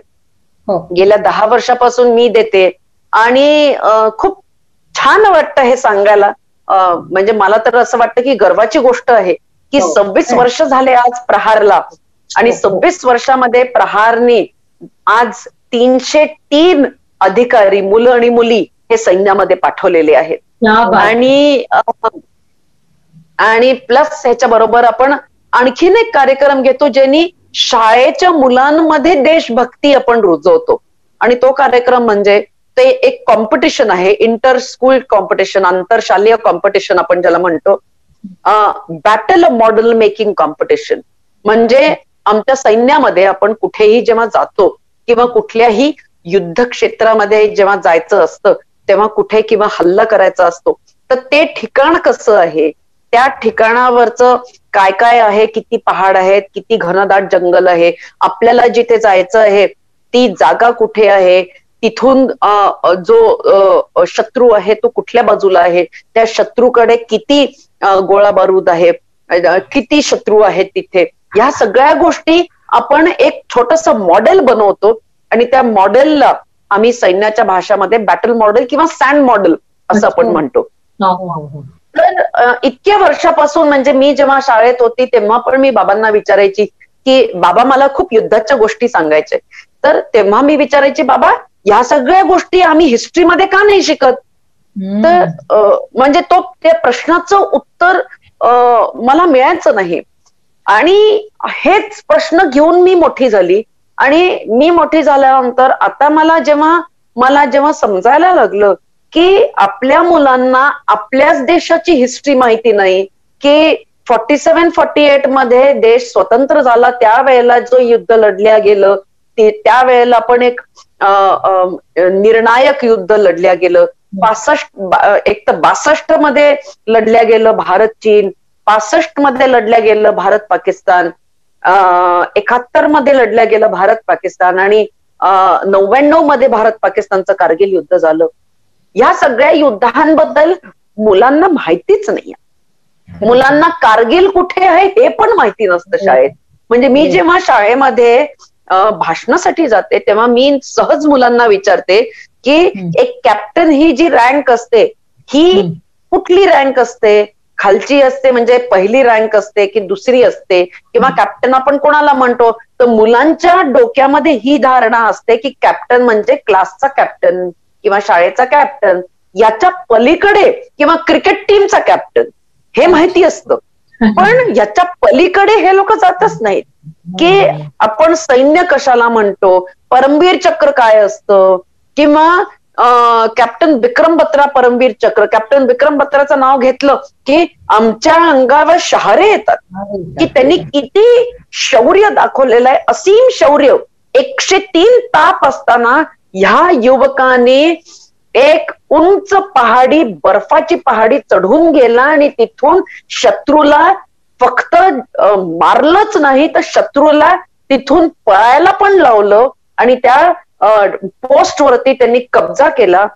गेल्या 10 वर्षापासून मी देते आणि खूप छान वाटतं हे सांगायला. म्हणजे मला तर असं वाटतं की गर्वाची गोष्ट आहे की 26 वर्ष झाले आज प्रहारला आणि 26 वर्षामध्ये प्रहारने आज 303 अधिकारी, मुलं आणि मुली हे सैन्यामध्ये पाठवलेले आहेत. आणि प्लस ह्याच्या बरोबर आपण आणखीन एक कार्यक्रम घेतो ज्यांनी शाळेच्या मुलांमध्ये देशभक्ती आपण रुजवतो. आणि तो कार्यक्रम म्हणजे ते एक कॉम्पिटिशन आहे, इंटर स्कूल कॉम्पिटिशन, आंतरशालेय कॉम्पिटिशन आपण ज्याला म्हणतो, बॅटल मॉडेल मेकिंग कॉम्पिटिशन. म्हणजे आमच्या सैन्यामध्ये आपण कुठेही जेव्हा जातो किंवा कुठल्याही युद्ध क्षेत्रामध्ये जेव्हा जायचं असतं तेव्हा कुठे किंवा हल्ला करायचा असतो तर ते ठिकाण कसं आहे, त्या ठिकाणावरचं काय काय आहे, किती पहाड आहेत, किती घनदाट जंगल आहे, आपल्याला जिथे जायचं आहे ती जागा कुठे आहे, तिथून जो शत्रू आहे तो कुठल्या बाजूला आहे, त्या शत्रूकडे किती गोळा बारूद आहे, किती शत्रू आहेत तिथे, ह्या सगळ्या गोष्टी आपण एक छोटस मॉडेल बनवतो आणि त्या मॉडेलला आम्ही सैन्याच्या भाषामध्ये बॅटल मॉडेल किंवा सँड मॉडेल असं आपण म्हणतो. तर इतक्या वर्षापासून, म्हणजे मी जेव्हा शाळेत होती तेव्हा पण मी बाबांना विचारायची की बाबा मला खूप युद्धाच्या गोष्टी सांगायच्या, तर तेव्हा मी विचारायची बाबा ह्या सगळ्या गोष्टी आम्ही हिस्ट्रीमध्ये का नाही शिकत. तर म्हणजे त्या प्रश्नाचं उत्तर मला मिळायचं नाही. आणि हेच प्रश्न घेऊन मी मोठी झाली आणि मी मोठी झाल्यानंतर आता मला जेव्हा समजायला लागलं की आपल्या मुलांना आपल्याच देशाची हिस्ट्री माहिती नाही, की 47-48 मध्ये देश स्वतंत्र झाला त्यावेळेला जो युद्ध लढल्या गेलं त्यावेळेला पण एक निर्णायक युद्ध लढल्या गेलं. 62 मध्ये लढल्या गेलं भारत चीन, 65 मध्ये लढल्या गेलं भारत पाकिस्तान, 71 मध्ये लढल्या गेलं भारत पाकिस्तान आणि 99 मध्ये भारत पाकिस्तानचं कारगिल युद्ध झालं. या सगळ्या युद्धांबद्दल मुलांना माहितीच नाही. मुलांना कारगिल कुठे आहे हे पण माहिती नसतं शाळेत. म्हणजे मी जेव्हा शाळेमध्ये भाषणासाठी जाते तेव्हा मी सहज मुलांना विचारते की एक कॅप्टन ही जी रँक असते ही कुठली रँक असते, खालची असते म्हणजे पहिली रँक असते की दुसरी असते, किंवा कॅप्टन आपण कोणाला म्हणतो. तर मुलांच्या डोक्यामध्ये ही धारणा असते की कॅप्टन म्हणजे क्लासचा कॅप्टन किंवा शाळेचा कॅप्टन, याच्या पलीकडे किंवा क्रिकेट टीमचा कॅप्टन हे माहिती असतं. पण याच्या पलीकडे हे लोक जातच नाहीत की आपण सैन्य कशाला म्हणतो, परमवीर चक्र काय असतं, किंवा कॅप्टन विक्रम बत्रा परमवीर चक्र. कॅप्टन विक्रम बत्राचं नाव घेतलं की आमच्या अंगावर शहारे येतात की त्यांनी किती शौर्य दाखवलेलं आहे, असीम शौर्य 103 ताप असताना ह्या युवकाने एक उंच पहाडी, बर्फाची पहाडी चढून गेला आणि तिथून शत्रूला फक्त मारलंच नाही तर शत्रूला तिथून पळायला पण लावलं आणि त्या पोस्ट वरती त्यांनी कब्जा केला.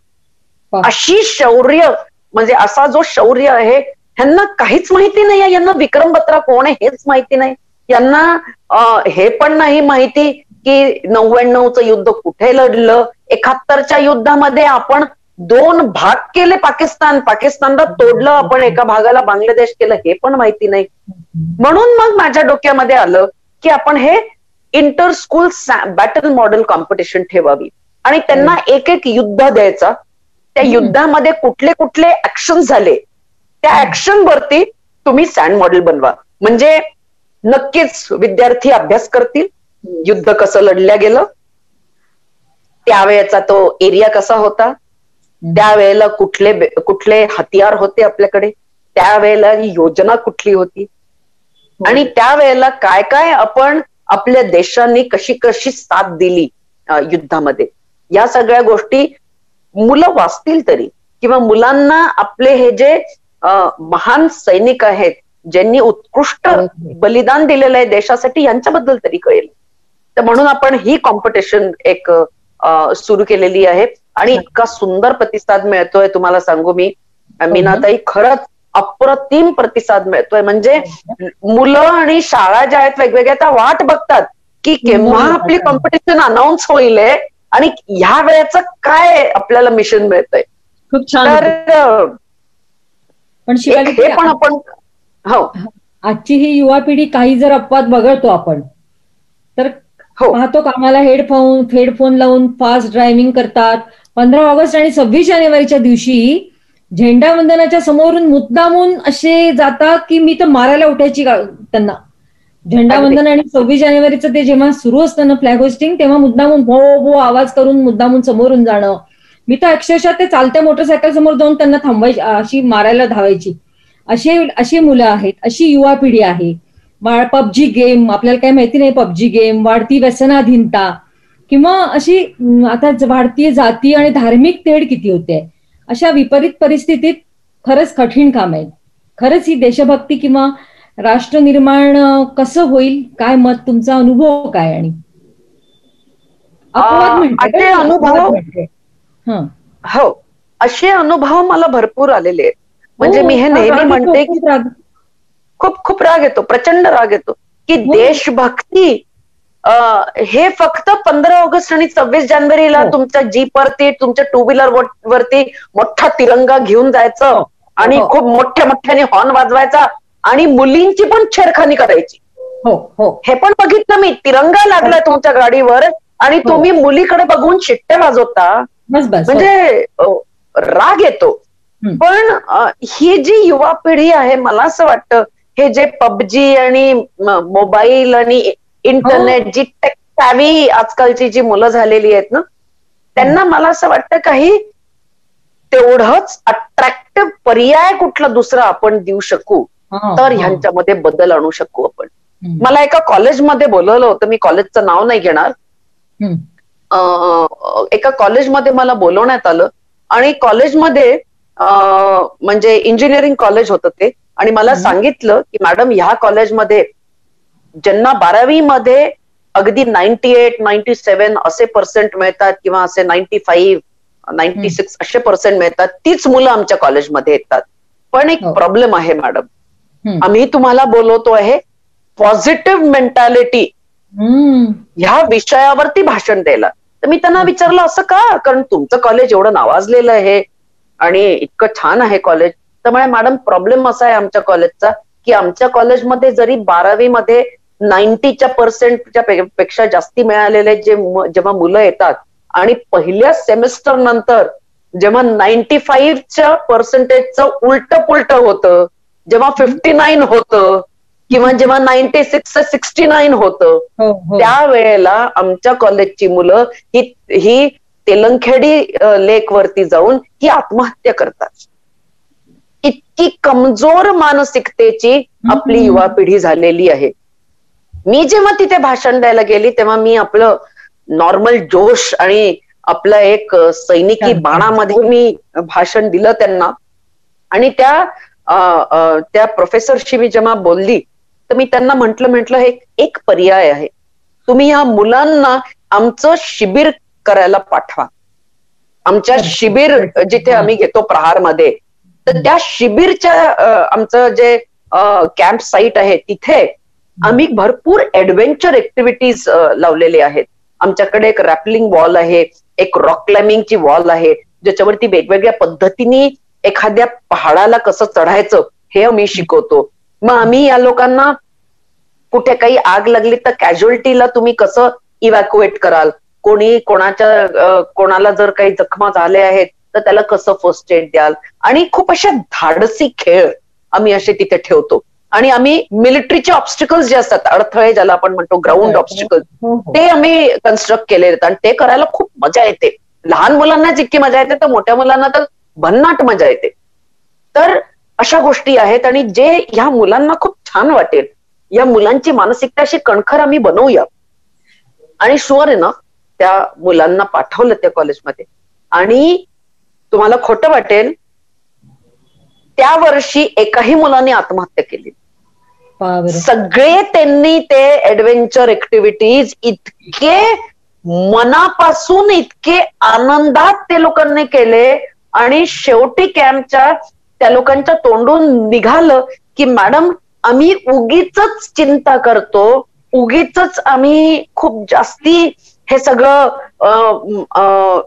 अशी शौर्य, म्हणजे असा जो शौर्य आहे, ह्यांना काहीच माहिती नाही. यांना विक्रम बत्रा कोण आहे हेच माहिती नाही. यांना हे पण नाही माहिती की 99चं युद्ध कुठे लढलं. 71च्या युद्धामध्ये आपण 2 भाग केले पाकिस्तानला तोडलं आपण, एका भागाला बांगलादेश केलं, हे पण माहिती नाही. म्हणून मग माझ्या डोक्यामध्ये आलं की आपण हे inter school battle model competition ठेवावी आणि त्यांना एक एक युद्ध द्यायचा. त्या युद्धामध्ये कुठले कुठले ऍक्शन झाले त्या ऍक्शन वरती तुम्ही सँड मॉडेल बनवा. म्हणजे नक्कीच विद्यार्थी अभ्यास करतील, युद्ध कसं लढल्या गेलं, त्यावेळेचा तो एरिया कसा होता, त्यावेळेला कुठले हतियार होते आपल्याकडे, त्यावेळेला योजना कुठली होती आणि त्यावेळेला काय काय आपण आपल्या देशांनी कशी कशी साथ दिली युद्धामध्ये. या सगळ्या गोष्टी मुलं वाचतील तरी, किंवा मुलांना आपले हे जे महान सैनिक आहेत ज्यांनी उत्कृष्ट बलिदान दिलेलं आहे देशासाठी, यांच्याबद्दल तरी कळेल. तर म्हणून आपण ही कॉम्पिटिशन एक सुरू केलेली आहे आणि इतका सुंदर प्रतिसाद मिळतोय तुम्हाला सांगू मी मीनाताई, खरंच अप्रतिम प्रतिसाद मिळतोय. म्हणजे मुलं आणि शाळा ज्या आहेत वेगवेगळ्या त्या वाट बघतात की केव्हा आपली कॉम्पिटिशन अनाऊन्स होईल आणि ह्या वेळेचं काय आपल्याला मिशन मिळतंय. खूप छान. तर पण हे पण आपण हो, आजची ही युवा पिढी काही जर अपवाद बघतो आपण तर पाहतो कामाला हेडफोन लावून फास्ट ड्रायव्हिंग करतात. 15 ऑगस्ट आणि 26 जानेवारीच्या दिवशी झेंडावंदनाच्या समोरून मुद्दामून असे जातात की मी तर मारायला उठायची त्यांना. झेंडावंदन आणि 26 जानेवारीचं ते जेव्हा सुरू असतं ना फ्लॅग होस्टिंग, तेव्हा मुद्दामून भो भो आवाज करून मुद्दामून समोरून जाणं. मी तर अक्षरशः ते चालत्या मोटरसायकल समोर जाऊन त्यांना थांबवायची, अशी मारायला धावायची. अशी मुलं आहेत, अशी युवा पिढी आहे. पबजी गेम, आपल्याला काही माहिती नाही, पबजी गेम, वाढती व्यसनाधीनता किंवा अशी आता वाढती जाती आणि धार्मिक तेढ किती होते. अशा विपरीत परिस्थितीत खरंच कठीण काम आहे. खरंच ही देशभक्ती किंवा राष्ट्र निर्माण कसं होईल, काय मत, तुमचा अनुभव काय? आणि हो, असे अनुभव मला भरपूर आलेले आहेत. म्हणजे मी हे नेहमी म्हणते की खूप राग येतो, प्रचंड राग येतो की देशभक्ती हे फक्त 15 ऑगस्ट आणि 26 जानेवारीला तुमच्या जीप वरती, तुमच्या 2 व्हीलर वरती मोठा तिरंगा घेऊन जायचं आणि खूप मोठ्याने हॉर्न वाजवायचा आणि मुलींची पण छेडखानी करायची. हे पण बघितलं मी. तिरंगा लागला तुमच्या गाडीवर आणि तुम्ही मुलीकडे बघून शिट्ट्या वाजवता, म्हणजे राग येतो. पण ही जी युवा पिढी आहे, मला असं वाटतं हे जे पबजी आणि मोबाईल आणि इंटरनेट, जी टेक सॅव्ही आजकालची जी मुलं झालेली आहेत ना, त्यांना मला असं वाटतं काही तेवढंच अट्रॅक्टिव्ह पर्याय कुठला दुसरा आपण देऊ शकू तर ह्यांच्यामध्ये बदल आणू शकू आपण. मला एका कॉलेजमध्ये बोलवलं होतं, मी कॉलेजचं नाव नाही घेणार. एका कॉलेजमध्ये मला बोलवण्यात आलं आणि कॉलेजमध्ये म्हणजे इंजिनिअरिंग कॉलेज होतं ते, आणि मला सांगितलं की मॅडम ह्या कॉलेजमध्ये ज्यांना 12वी मध्ये अगदी 98, 97 असे पर्सेंट मिळतात किंवा असे 95, 96 असे पर्सेंट मिळतात, तीच मुलं आमच्या कॉलेजमध्ये येतात. पण एक प्रॉब्लेम आहे मॅडम, आम्ही तुम्हाला बोलवतो आहे पॉझिटिव्ह मेंटॅलिटी ह्या विषयावरती भाषण द्यायला. तर मी त्यांना विचारलं असं का, कारण तुमचं कॉलेज एवढं नावाजलेलं आहे आणि इतकं छान आहे कॉलेज. तर म्हणजे मॅडम प्रॉब्लेम असा आहे आमच्या कॉलेजचा की आमच्या कॉलेजमध्ये जरी 12वी मध्ये 90% पेक्षा जास्ती मिळालेले जेव्हा मुलं येतात आणि पहिल्या सेमिस्टर नंतर जेव्हा 95% उलट पुलट होतं, जेव्हा 59 होतं किंवा जेव्हा 96 69 होतं, त्यावेळेला आमच्या कॉलेजची मुलं ही तेलंगखेडी लेक वरती जाऊन ही आत्महत्या करतात. इतकी कमजोर मानसिकतेची आपली युवा पिढी झालेली आहे. मी जेव्हा तिथे भाषण द्यायला गेली तेव्हा मी आपलं नॉर्मल जोश आणि आपलं एक सैनिकी बाणामध्ये मी भाषण दिलं त्यांना. आणि त्या प्रोफेसरशी मी जेव्हा बोलली तर मी त्यांना म्हटलं हे एक पर्याय आहे, तुम्ही या मुलांना आमचं शिबिर करायला पाठवा. आमच्या शिबिर जिथे आम्ही घेतो प्रहारमध्ये, तर त्या शिबिरच्या आमचं जे कॅम्प साईट आहे तिथे आम्ही भरपूर ऍडव्हेंचर ऍक्टिव्हिटीज लावलेले आहेत. आमच्याकडे एक रॅपलिंग वॉल आहे, एक रॉक क्लाइम्बिंगची वॉल आहे, ज्याच्यावरती वेगवेगळ्या पद्धतीने एखाद्या पहाडाला कसं चढायचं हे आम्ही शिकवतो. मग आम्ही या लोकांना कुठे काही आग लागली तर कॅज्युअल्टीला तुम्ही कसं इव्हॅक्युएट कराल, कोणाला जर काही जखमा झाल्या आहेत तर त्याला कसं फर्स्ट एड द्याल, आणि खूप अशा धाडसी खेळ आम्ही असे तिथे ठेवतो. आणि आम्ही मिलिटरीचे ऑब्स्टिकल्स जे असतात, अडथळे ज्याला आपण म्हणतो ग्राउंड ऑब्स्टिकल्स, ते आम्ही कन्स्ट्रक्ट केले आहेत आणि ते करायला खूप मजा येते. लहान मुलांना जितकी मजा येते तर मोठ्या मुलांना तर भन्नाट मजा येते. तर अशा गोष्टी आहेत आणि जे ह्या मुलांना खूप छान वाटेल, या मुलांची मानसिकता अशी कणखर आम्ही बनवूया. आणि शुअर आहे ना, त्या मुलांना पाठवलं त्या कॉलेजमध्ये आणि तुम्हाला खोटं वाटेल, त्या वर्षी एकाही मुलाने आत्महत्या केली. सगळे त्यांनी ते ऍडव्हेंचर ऍक्टिव्हिटीज इतके मनापासून, इतके आनंदात ते लोकांनी केले आणि शेवटी कॅम्पच्या त्या लोकांच्या तोंडून निघालं की मॅडम आम्ही उगीच चिंता करतो, उगीच आम्ही खूप जास्ती हे सगळं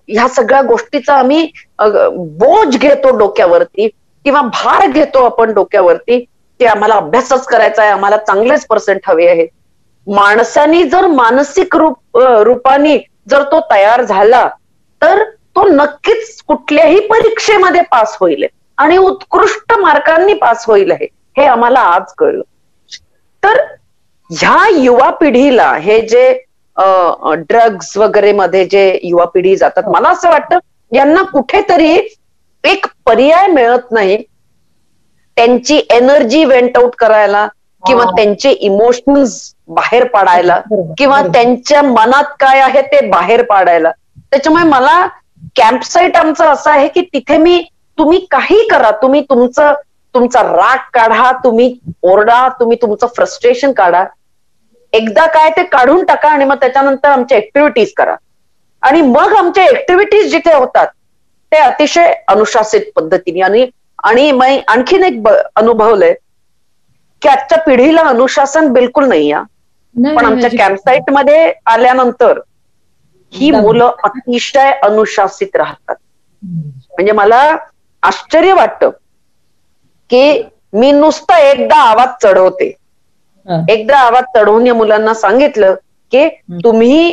ह्या सगळ्या गोष्टीचा आम्ही बोज घेतो डोक्यावरती किंवा भार घेतो आपण डोक्यावरती, की आम्हाला अभ्यासच करायचा आहे, आम्हाला चांगलेच पर्सेंट हवे आहेत. माणसानी जर मानसिक रूपाने जर तो तयार झाला तर तो नक्कीच कुठल्याही परीक्षेमध्ये पास होईल आणि उत्कृष्ट मार्कांनी पास होईल, हे आम्हाला आज कळलं. तर ह्या युवा पिढीला हे जे ड्रग्ज वगैरे मध्ये जे युवा पिढी जातात, मला असं वाटतं यांना कुठेतरी एक पर्याय मिळत नाही त्यांची एनर्जी वेंट आउट करायला किंवा त्यांचे इमोशन्स बाहेर पाडायला किंवा त्यांच्या मनात काय आहे ते बाहेर पाडायला. त्याच्यामुळे मला कॅम्पसाईट आमचं असं आहे की तिथे तुम्ही काही करा, तुम्ही तुमचा राग काढा, तुम्ही ओरडा, तुम्ही तुमचं फ्रस्ट्रेशन काढा, एकदा काय ते काढून टाका आणि मग त्याच्यानंतर आमच्या ऍक्टिव्हिटीज करा. आणि मग आमच्या ऍक्टिव्हिटीज जिथे होतात ते अतिशय अनुशासित पद्धतीने. आणि मी आणखीन एक अनुभवलंय की आजच्या पिढीला अनुशासन बिलकुल नाही, पण आमच्या कॅम्पसाईट मध्ये आल्यानंतर ही मुलं अतिशय अनुशासित राहतात. म्हणजे मला आश्चर्य वाटतं की मी नुसतं एकदा आवाज चढवून या मुलांना सांगितलं की तुम्ही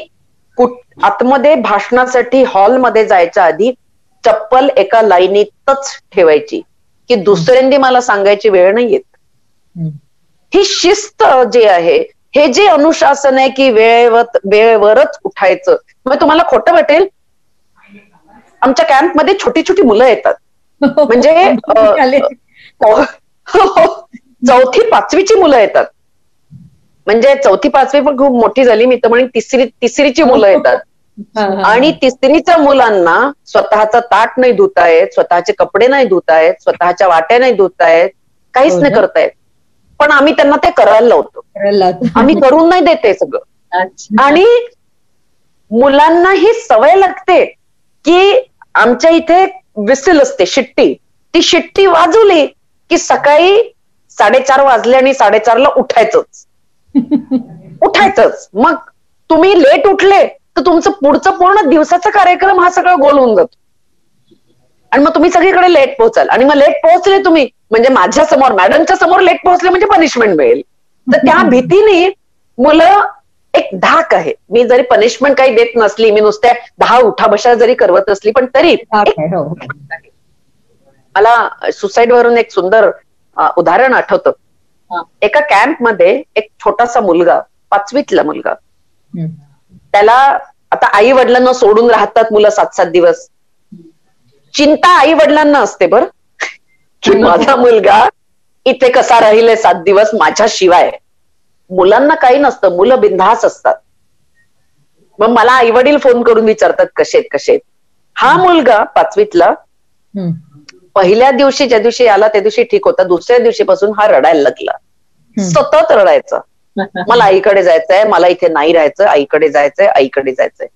आतमध्ये भाषणासाठी हॉलमध्ये जायच्या आधी चप्पल एका लाईनीतच ठेवायची, की दुसऱ्यांदी मला सांगायची वेळ नाही येत. ही शिस्त जे आहे, हे जे अनुशासन आहे की वेळेवरच उठायचं. मग तुम्हाला खोटं वाटेल, आमच्या कॅम्पमध्ये छोटी छोटी मुलं येतात, म्हणजे 4थी 5वीची मुलं येतात. म्हणजे 4थी 5वी पण खूप मोठी झाली, मी तर म्हणेन तिसरीची मुलं येतात. आणि तिसरीच्या मुलांना स्वतःचा ताट नाही धुतायत, स्वतःचे कपडे नाही धुतायत, स्वतःच्या वाट्या नाही धुतायत, काहीच नाही करतायत, पण आम्ही त्यांना ते करायला लावतो, आम्ही करून नाही देते सगळं. आणि मुलांना ही सवय लागते की आमच्या इथे विसिल असते, शिट्टी, ती शिट्टी वाजवली की सकाळी 4:30 वाजले आणि 4:30ला उठायचंच. मग तुम्ही लेट उठले तर तुमचं पुढचं पूर्ण दिवसाचा कार्यक्रम हा सगळा गोल होऊन जातो आणि मग तुम्ही सगळीकडे लेट पोहोचाल. आणि मग लेट पोहोचले तुम्ही म्हणजे माझ्या समोर, मॅडमच्या समोर लेट पोहोचले म्हणजे पनिशमेंट मिळेल. तर त्या भीतीने मुलं एक धाक आहे. मी जरी पनिशमेंट काही देत नसली, मी नुसत्या 10 उठाबशा जरी करवत असली, पण तरी मला सुसाईड वरून एक सुंदर उदाहरण आठवतं. एका कॅम्प मध्ये एक छोटासा मुलगा, 5वीतला मुलगा, त्याला आता आई वडिलांना सोडून राहतात मुलं 7-7 दिवस. चिंता आई वडिलांना असते बरं, की माझा मुलगा इथे कसा राहील 7 दिवस माझ्याशिवाय. मुलांना काही नसतं, मुलं बिनधास्त असतात. मग मला आई वडील फोन करून विचारतात कशेत. हा मुलगा 5वीतला पहिल्या दिवशी ज्या दिवशी आला त्या दिवशी ठीक होता, दुसऱ्या दिवशीपासून हा रडायला लागला, सतत रडायचा. मला आईकडे जायचंय, मला इथे नाही राहायचं, आईकडे जायचंय.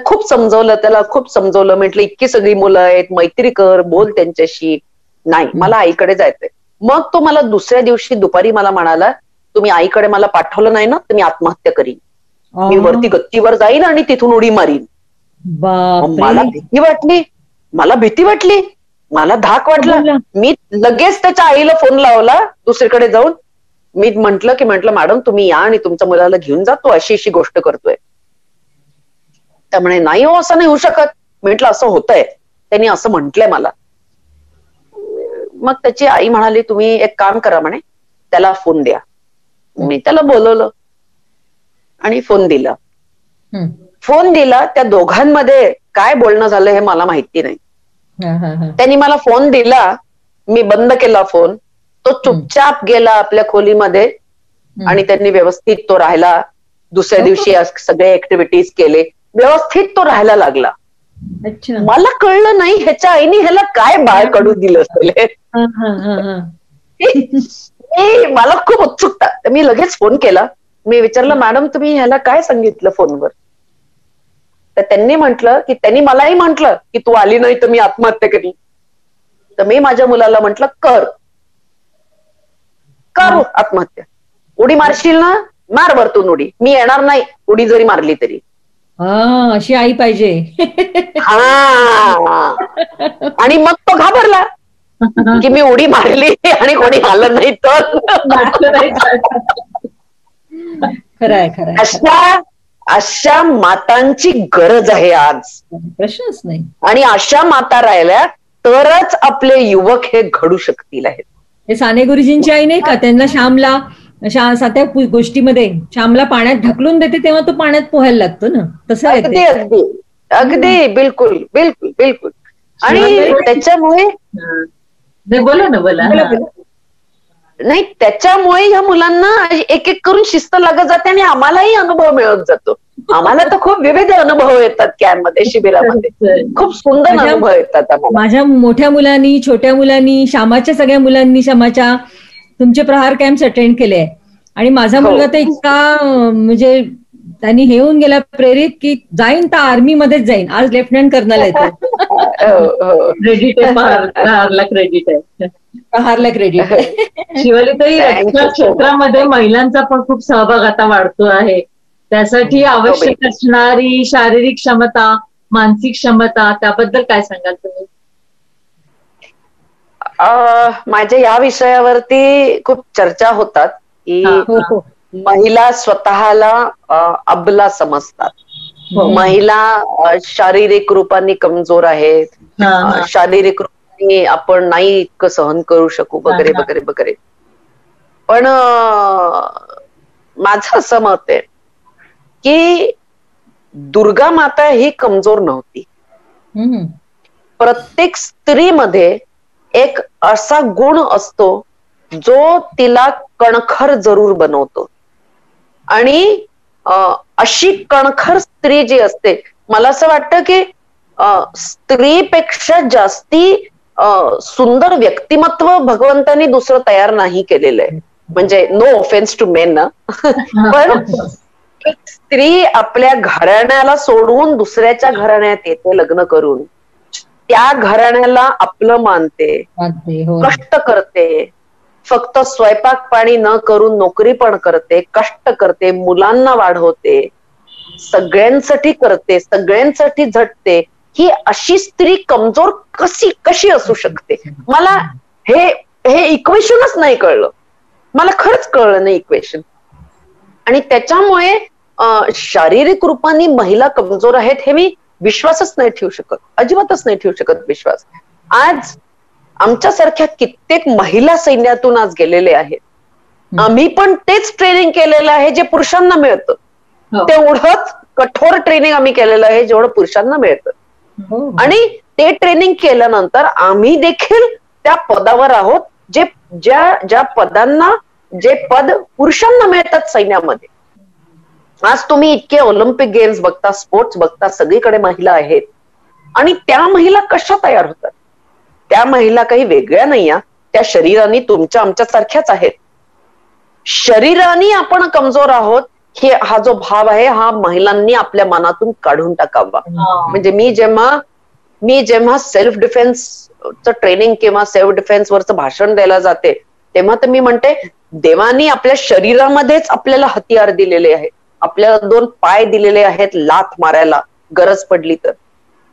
खूप समजवलं त्याला, खूप समजवलं, म्हटलं इतकी सगळी मुलं आहेत, मैत्री कर, बोल त्यांच्याशी. नाही, मला आईकडे जायचंय. मग तो मला दुसऱ्या दिवशी दुपारी मला म्हणाला, तुम्ही आईकडे मला पाठवलं नाही ना तर मी आत्महत्या करीन, मी वरती गच्चीवर जाईन आणि तिथून उडी मारीन. मला भीती वाटली, मला धाक वाटला. मी लगेच त्याच्या आईला फोन लावला दुसरीकडे जाऊन. मी म्हटलं मॅडम तुम्ही या आणि तुमच्या मुलाला घेऊन जा, तो अशी गोष्ट करतोय. त्यामुळे नाही हो, असं नाही होऊ शकत. म्हटलं असं होतंय, त्यांनी असं म्हटलंय मला. मग त्याची आई म्हणाली तुम्ही एक काम करा म्हणे, त्याला फोन द्या. मी त्याला बोलवलं आणि फोन दिला. त्या दोघांमध्ये काय बोलणं झालं हे मला माहिती नाही. त्यांनी मला फोन दिला, मी बंद केला फोन. तो चुपचाप गेला आपल्या खोलीमध्ये आणि त्यांनी व्यवस्थित तो राहिला. दुसऱ्या दिवशी सगळे ऍक्टिव्हिटीज केले, व्यवस्थित तो राहायला लागला. मला कळलं नाही ह्याच्या आईने ह्याला काय बाळ कडू दिलं असेल. मला खूप उत्सुकता, मी लगेच फोन केला. मी विचारलं मॅडम तुम्ही ह्याला काय सांगितलं फोनवर. तर त्यांनी मलाही म्हटलं की तू आली नाही तर मी आत्महत्या करी. तर मी माझ्या मुलाला म्हटलं कर आत्महत्या, उडी मारशील ना मार वरतून उडी, मी येणार नाही उडी जरी मारली तरी. अशी आई पाहिजे. हा, आणि मग तो घाबरला की मी उडी मारली आणि कोणी आलं नाही तर. खरंय. अशा मातांची गरज आहे आज, प्रश्नच नाही. आणि अशा माता राहिल्या तरच आपले युवक हे घडू शकतील. आहेत हे साने गुरुजींची आई नाही का, त्यांना श्यामला सात्या गोष्टीमध्ये श्यामला पाण्यात ढकलून देते तेव्हा तो पाण्यात पोहायला लागतो ना, तसं. अगदी बिलकुल. आणि त्याच्यामुळे नाही, त्याच्यामुळे ह्या मुलांना एक एक करून शिस्त लागत जाते आणि आम्हालाही अनुभव मिळत जातो. आम्हाला तर खूप विविध अनुभव येतात कॅम्पमध्ये, शिबिरामध्ये खूप सुंदर अनुभव येतात. माझ्या मोठ्या मुलांनी, छोट्या मुलांनी, श्यामाच्या सगळ्या मुलांनी श्यामाच्या तुमचे प्रहार कॅम्प्स अटेंड केले. आणि माझा मुलगा तर इतका म्हणजे त्यांनी हे होऊन गेला प्रेरित की जाईन तर आर्मी मध्येच जाईन. आज लेफ्टनंट कर्नल आहे तो. प्रहारला क्रेडिट आहे. शिवाली ताई, रक्षण क्षेत्रामध्ये महिलांचा पण खूप सहभाग आता वाढतो आहे. त्यासाठी आवश्यक असणारी शारीरिक क्षमता, मानसिक क्षमता, त्याबद्दल काय सांगाल तुम्ही? माझ्या या विषयावरती खूप चर्चा होतात की महिला स्वतःला अबला समजतात, महिला शारीरिक रूपाने कमजोर आहेत, शारीरिक रूपाने आपण नाही इतकं सहन करू शकू वगैरे वगैरे वगैरे. पण माझं असं मत आहे की दुर्गा माता ही कमजोर नव्हती. प्रत्येक स्त्रीमध्ये एक असा गुण असतो जो तिला कणखर जरूर बनवतो. आणि अशी कणखर स्त्री जी असते, मला असं वाटतं की स्त्रीपेक्षा जास्ती सुंदर व्यक्तिमत्व भगवंतानी दुसरं तयार नाही केलेलं आहे. म्हणजे नो ऑफेन्स टू मेन ना, पण एक स्त्री आपल्या घराण्याला सोडून दुसऱ्याच्या घराण्यात येते लग्न करून, त्या घराण्याला आपलं मानते, कष्ट करते, फक्त स्वयंपाक पाणी न करून नोकरी पण करते, कष्ट करते, मुलांना वाढवते, सगळ्यांसाठी करते, सगळ्यांसाठी झटते. ही अशी स्त्री कमजोर कशी असू शकते? मला हे इक्वेशनच नाही कळलं, मला खरंच कळलं नाही इक्वेशन. आणि त्याच्यामुळे शारीरिक रूपाने महिला कमजोर आहेत हे मी विश्वासच नाही ठेवू शकत, अजिबातच नाही ठेवू शकत विश्वास. आज आमच्यासारख्या कित्येक महिला सैन्यातून आज गेलेले आहेत. आम्ही पण तेच ट्रेनिंग केलेलं आहे जे पुरुषांना मिळतं, तेवढंच कठोर ट्रेनिंग आम्ही केलेलं आहे जेवढं पुरुषांना मिळतं. आणि ते ट्रेनिंग केल्यानंतर आम्ही देखील त्या पदावर आहोत ज्या पदांना, जे पद पुरुषांना मिळतात सैन्यामध्ये. आज तुम्ही इतके ऑलिम्पिक गेम्स बघता, स्पोर्ट्स बघता, सगळीकडे महिला आहेत. आणि त्या महिला कशा तयार होतात? त्या महिला काही वेगळ्या नाही, त्या शरीराने तुमच्या आमच्यासारख्याच आहेत. शरीराने आपण कमजोर आहोत हा जो भाव आहे हा महिलांनी आपल्या मनातून काढून टाकावा. म्हणजे मी जेव्हा सेल्फ डिफेन्सचं ट्रेनिंग किंवा सेल्फ डिफेन्स वरचं भाषण द्यायला जाते, तेव्हा तर मी म्हणते देवानी आपल्या शरीरामध्येच आपल्याला हतियार दिलेले आहेत, आपल्याला 2 पाय दिलेले आहेत लाथ मारायला गरज पडली तर.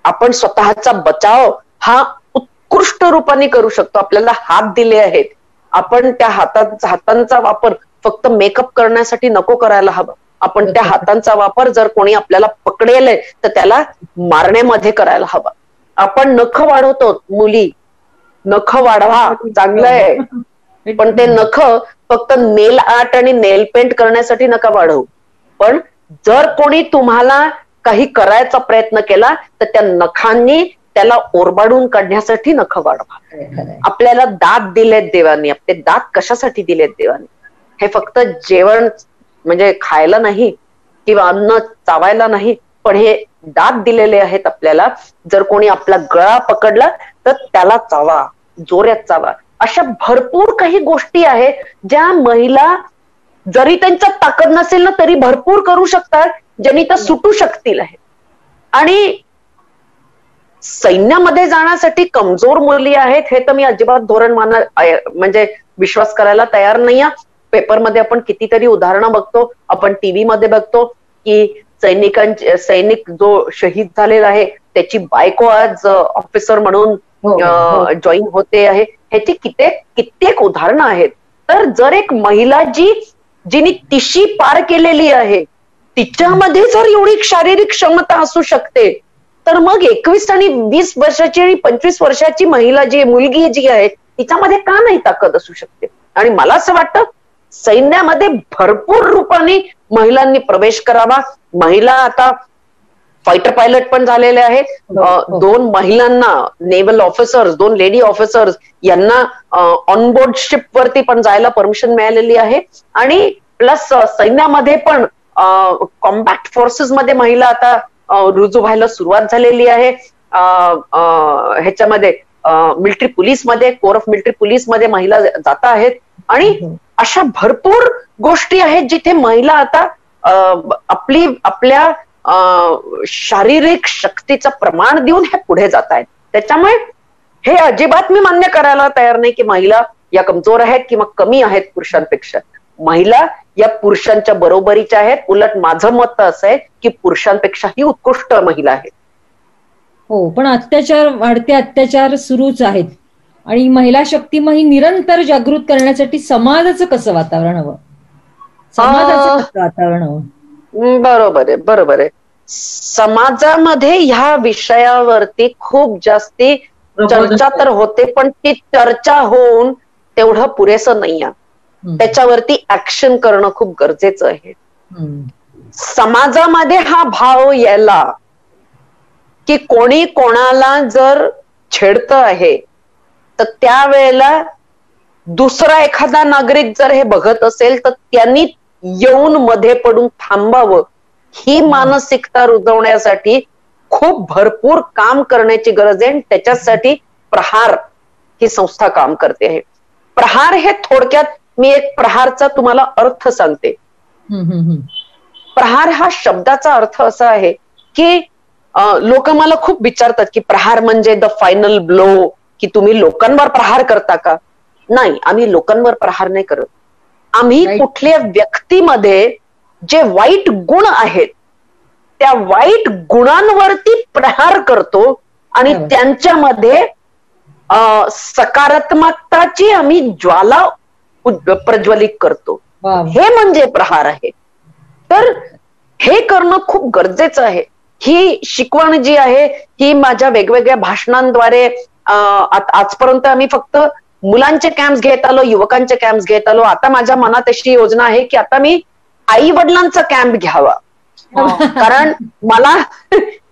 आपण स्वतःचा बचाव हा उत्कृष्ट रूपाने करू शकतो. आपल्याला हात दिले आहेत, आपण त्या हातांचा वापर फक्त मेकअप करण्यासाठी नको करायला हवा. आपण त्या हातांचा वापर जर कोणी आपल्याला पकडेल तर त्याला मारण्यामध्ये करायला हवा. आपण नख वाढवतो, मुली नख वाढवा, चांगलं आहे, पण ते नख फक्त नेल आर्ट आणि नेल पेंट करण्यासाठी नका वाढवू. पण जर कोणी तुम्हाला काही करायचा प्रयत्न केला तर त्या नखांनी त्याला ओरबाडून काढण्यासाठी नख वाढवा. आपल्याला दात दिलेत देवानी. आपले दात कशासाठी दिलेत देवानी? हे फक्त जेवण म्हणजे खायला नाही किंवा अन्न चावायला नाही, पण हे दात दिलेले आहेत आपल्याला. जर कोणी आपला गळा पकडला तर त्याला चावा, जोऱ्यात चावा. अशा भरपूर काही गोष्टी आहेत ज्या महिला जरी त्यांच्यात ताकद नसेल ना तरी भरपूर करू शकतात, ज्यांनी त्या सुटू शकतील आहे. आणि सैन्यामध्ये जाण्यासाठी कमजोर मुली आहेत हे तर मी अजिबात धोरण म्हणजे विश्वास करायला तयार नाही. पेपरमध्ये आपण कितीतरी उदाहरणं बघतो, आपण टीव्ही मध्ये बघतो की सैनिक जो शहीद झालेला आहे त्याची बायको आज ऑफिसर म्हणून जॉईन होते आहे. ह्याची कित्येक उदाहरणं आहेत. तर जर एक महिला जिने तिशी पार केलेली आहे तिच्यामध्ये जर एवढी शारीरिक क्षमता असू शकते, तर मग 21 आणि 20 वर्षाची आणि 25 वर्षाची महिला मुलगी जी आहे तिच्यामध्ये का नाही ताकद असू शकते? आणि मला असं वाटतं सैन्यामध्ये भरपूर रूपाने महिलांनी प्रवेश करावा. महिला आता फायटर पायलट पण झालेले आहेत. 2 महिलांना नेव्हल ऑफिसर्स, 2 लेडी ऑफिसर्स यांना ऑनबोर्ड शिप वरती पण जायला परमिशन मिळालेली आहे. आणि प्लस सैन्यामध्ये पण कॉम्बॅक्ट फोर्सेस मध्ये महिला आता रुजू व्हायला सुरुवात झालेली आहे. ह्याच्यामध्ये मिलिटरी पोलीसमध्ये, कोर ऑफ मिलिटरी पोलीसमध्ये महिला जात आहेत. आणि अशा भरपूर गोष्टी आहेत जिथे महिला आता आपल्या शारीरिक शक्तीचं प्रमाण देऊन हे पुढे जात आहेत. त्याच्यामुळे हे अजिबात मी मान्य करायला तयार नाही की महिला या कमजोर आहेत किंवा कमी आहेत पुरुषांपेक्षा. महिला या पुरुषांच्या बरोबरीच्या आहेत. उलट माझं मत असं आहे की पुरुषांपेक्षाही उत्कृष्ट महिला आहेत. हो, पण वाढते अत्याचार सुरूच आहेत. आणि महिला शक्ती ही निरंतर जागृत करण्यासाठी समाजाचं कसं वातावरण हवं? समाजाचं कसं वातावरण हवं? बरोबर आहे. समाजामध्ये ह्या विषयावरती खूप जास्ती चर्चा तर होते, पण ती चर्चा होऊन तेवढं पुरेसं नाही आहे. त्याच्यावरती ऍक्शन करणं खूप गरजेचं आहे. समाजामध्ये हा भाव यायला की कोणी कोणाला जर छेडत आहे तर त्यावेळेला दुसरा एखादा नागरिक जर हे बघत असेल तर त्यांनी येऊन मध्ये पडून थांबावं. ही मानसिकता रुजवण्यासाठी खूप भरपूर काम करण्याची गरज आहे. त्याच्यासाठी प्रहार ही संस्था काम करते आहे. प्रहार हे थोडक्यात मी एक प्रहारचा तुम्हाला अर्थ सांगते. प्रहार हा शब्दाचा अर्थ असा आहे की लोक मला खूप विचारतात की प्रहार म्हणजे द फायनल ब्लो, की तुम्ही लोकांवर प्रहार करता का? नाही, आम्ही लोकांवर प्रहार नाही करत. आम्ही कुठल्या व्यक्तीमध्ये जे वाईट गुण आहेत त्या वाईट गुणांवरती प्रहार करतो आणि त्यांच्यामध्ये सकारात्मकताची आम्ही ज्वाला प्रज्वलित करतो. हे म्हणजे प्रहार आहे. तर हे करणं खूप गरजेचं आहे. ही शिकवण जी आहे ही माझ्या वेगवेगळ्या भाषणांद्वारे आजपर्यंत आम्ही फक्त मुलांचे कॅम्प्स घेत आलो, युवकांचे कॅम्प्स घेत आलो. आता माझ्या मनात अशी योजना आहे की आता मी आई वडिलांचा कॅम्प घ्यावा. कारण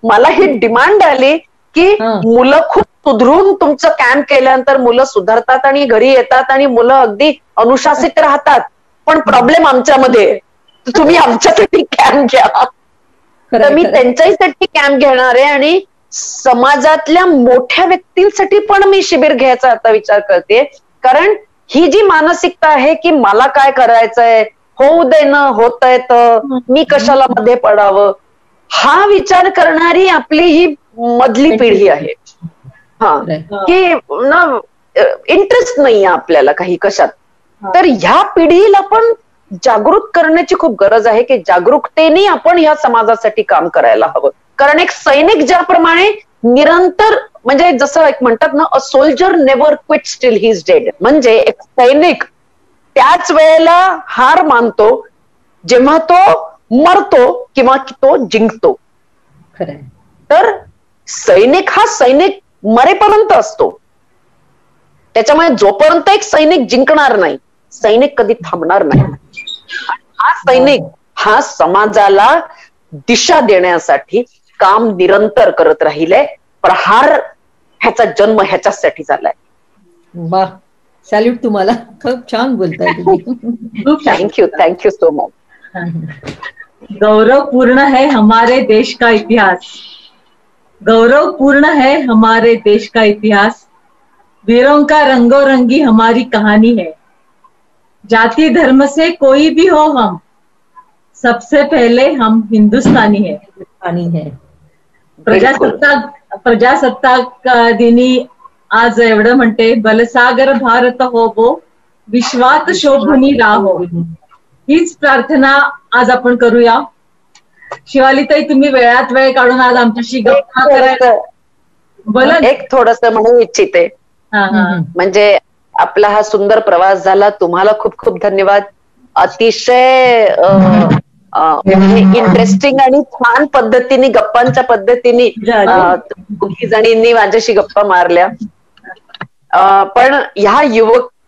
मला ही डिमांड आली की मुलं खूप सुधरून तुमचं कॅम्प केल्यानंतर मुलं सुधारतात आणि घरी येतात आणि मुलं अगदी अनुशासित राहतात. पण प्रॉब्लेम आमच्यामध्ये तुम्ही आमच्यासाठी कॅम्प घ्या. तर मी त्यांच्यासाठी कॅम्प घेणार आहे आणि समाजातल्या मोठ्या व्यक्तींसाठी पण मी शिबिर घ्यायचा आता विचार करते. कारण ही जी मानसिकता आहे की मला काय करायचंय, होऊ दे न होतंय तर मी कशाला मध्ये पडावं, हा विचार करणारी आपली ही मधली पिढी आहे. हा, की ना इंटरेस्ट नाहीये आपल्याला काही कशात. तर ह्या पिढीला पण जागृत करण्याची खूप गरज आहे की जागरूकतेने आपण ह्या समाजासाठी काम करायला हवं. कारण एक सैनिक ज्याप्रमाणे निरंतर, म्हणजे जसं एक म्हणतात ना, a soldier never quit still he is dead. म्हणजे एक सैनिक त्याच वेळेला हार मानतो जेव्हा तो मरतो किंवा तो जिंकतो. तर सैनिक हा सैनिक मरेपर्यंत असतो. त्याच्यामुळे जोपर्यंत एक सैनिक जिंकणार नाही, सैनिक कधी थांबणार नाही. हा सैनिक हा समाजाला दिशा देण्यासाठी काम निरंतर करत राहिले. प्रहार ह्याचा जन्म ह्याच्यासाठी झालाय. वा, सॅल्यूट तुम्हाला, खूप छान बोलताय तुम्ही. Thank you so much. गौरवपूर्ण है हमारे देश का इतिहास, गौरवपूर्ण है हमारे देश का इतिहास, वीरों का रंगोरंगी हमारी कहानी है. जाति धर्म से कोई भी हो हम, सबसे पहले हम हिंदुस्तानी है. प्रजासत्ताक दिनी आज एवढं म्हणते, बलसागर भारत हो वो, विश्वात शोभनी राहो. हीच प्रार्थना आज आपण करूया. शिवालीताई, तुम्ही वेळात वेळ काढून आज आमच्याशी गप्पा करायला. बोला. एक थोडस म्हणू इच्छिते. म्हणजे आपला हा सुंदर प्रवास झाला. तुम्हाला खूप खूप धन्यवाद. अतिशय इंटरेस्टिंग आणि छान पद्धतीने, गप्पांच्या पद्धतीने दोघी जणींनी माझ्याशी गप्पा मारल्या. पण ह्या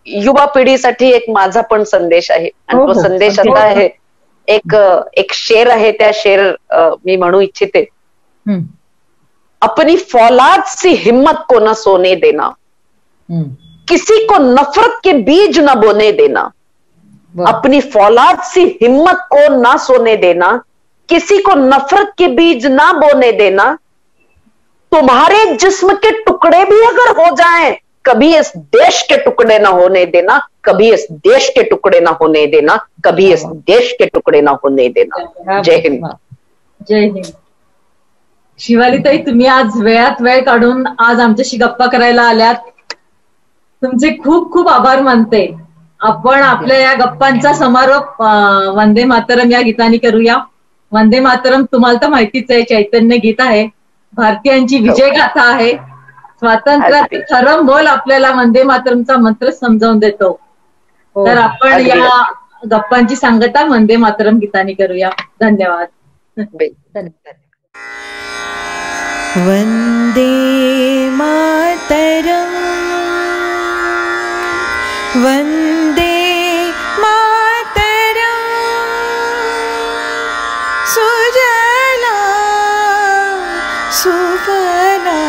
युवा पिढीसाठी एक माझा पण संदेश आहे आणि तो संदेश असा आहे, एक शेर आहे, त्या शेर मी म्हणू इच्छिते. अपनी फौलाद सी हिम्मत को न सोने देना, किसी को नफरत के बीज न बोने देना. अपनी फौलाद सी हिम्मत को ना सोने देना, किसी को नफरत के बीज ना बोने देना. तुम्हारे जिस्म के टुकड़े भी अगर हो जाएं, कभी इस देश के टुकड़े ना होने देना, कभी इस देश के टुकड़े ना होने देना, कभी इस देश के टुकड़े ना होने देना. जय हिंद. जय हिंद. शिवालीताई, तुम्ही आज वेळात वेळ काढून आज आमच्याशी गप्पा करायला आल्यात. तुमचे खूप खूप आभार मानते. आपण आपल्या या गप्पांचा समारोप वंदे मातरम या गीताने करूया. वंदे मातरम तुम्हाला तर माहितीच आहे, चैतन्य गीत आहे, भारतीयांची विजय गाथा आहे. स्वातंत्र्याचं खरं मोल आपल्याला वंदे मातरमचा मंत्र समजावून देतो. तर आपण या गप्पांची सांगता वंदे मातरम गीताने करूया. धन्यवाद. वंदे मातरम, वंदे मातरम, सुजला सुफला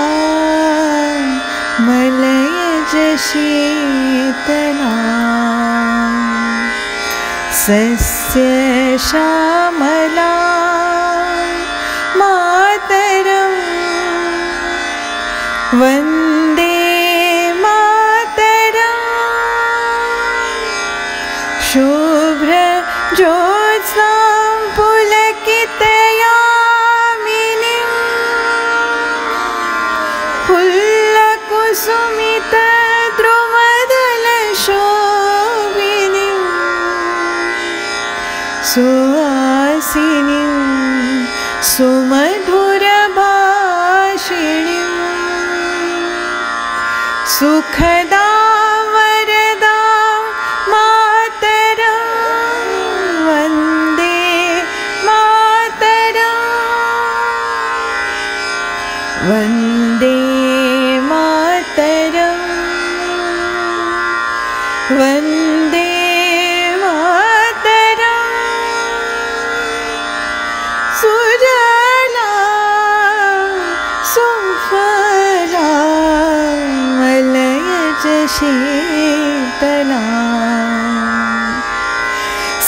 मलयज शीतला, सस्य श्यामला मातरम, वंदे शुभ्र ज्योत्स्नां पुलकितयामिनीं, फुल्लकुसुमित द्रुमदलशोभिनीं, सुवासिनीं सुमधुरभाषिणीं, सुखदा वरदा मातरं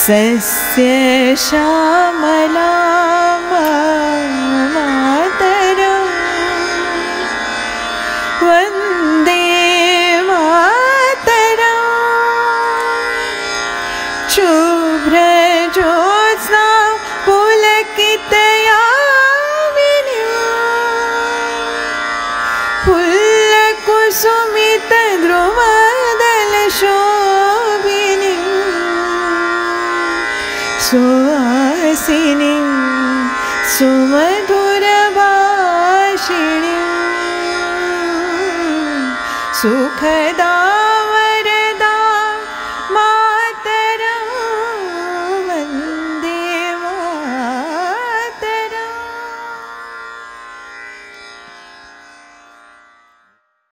सस्य श्यामला मातरम् वन्दे मातरम् शुभ्रज्योत्स्ना पुलकितयामिनीं फुल्लकुसुमितद्रुमदलशोभिनीं सुहासिनीं सुमधुरभाषिणीं सुखदा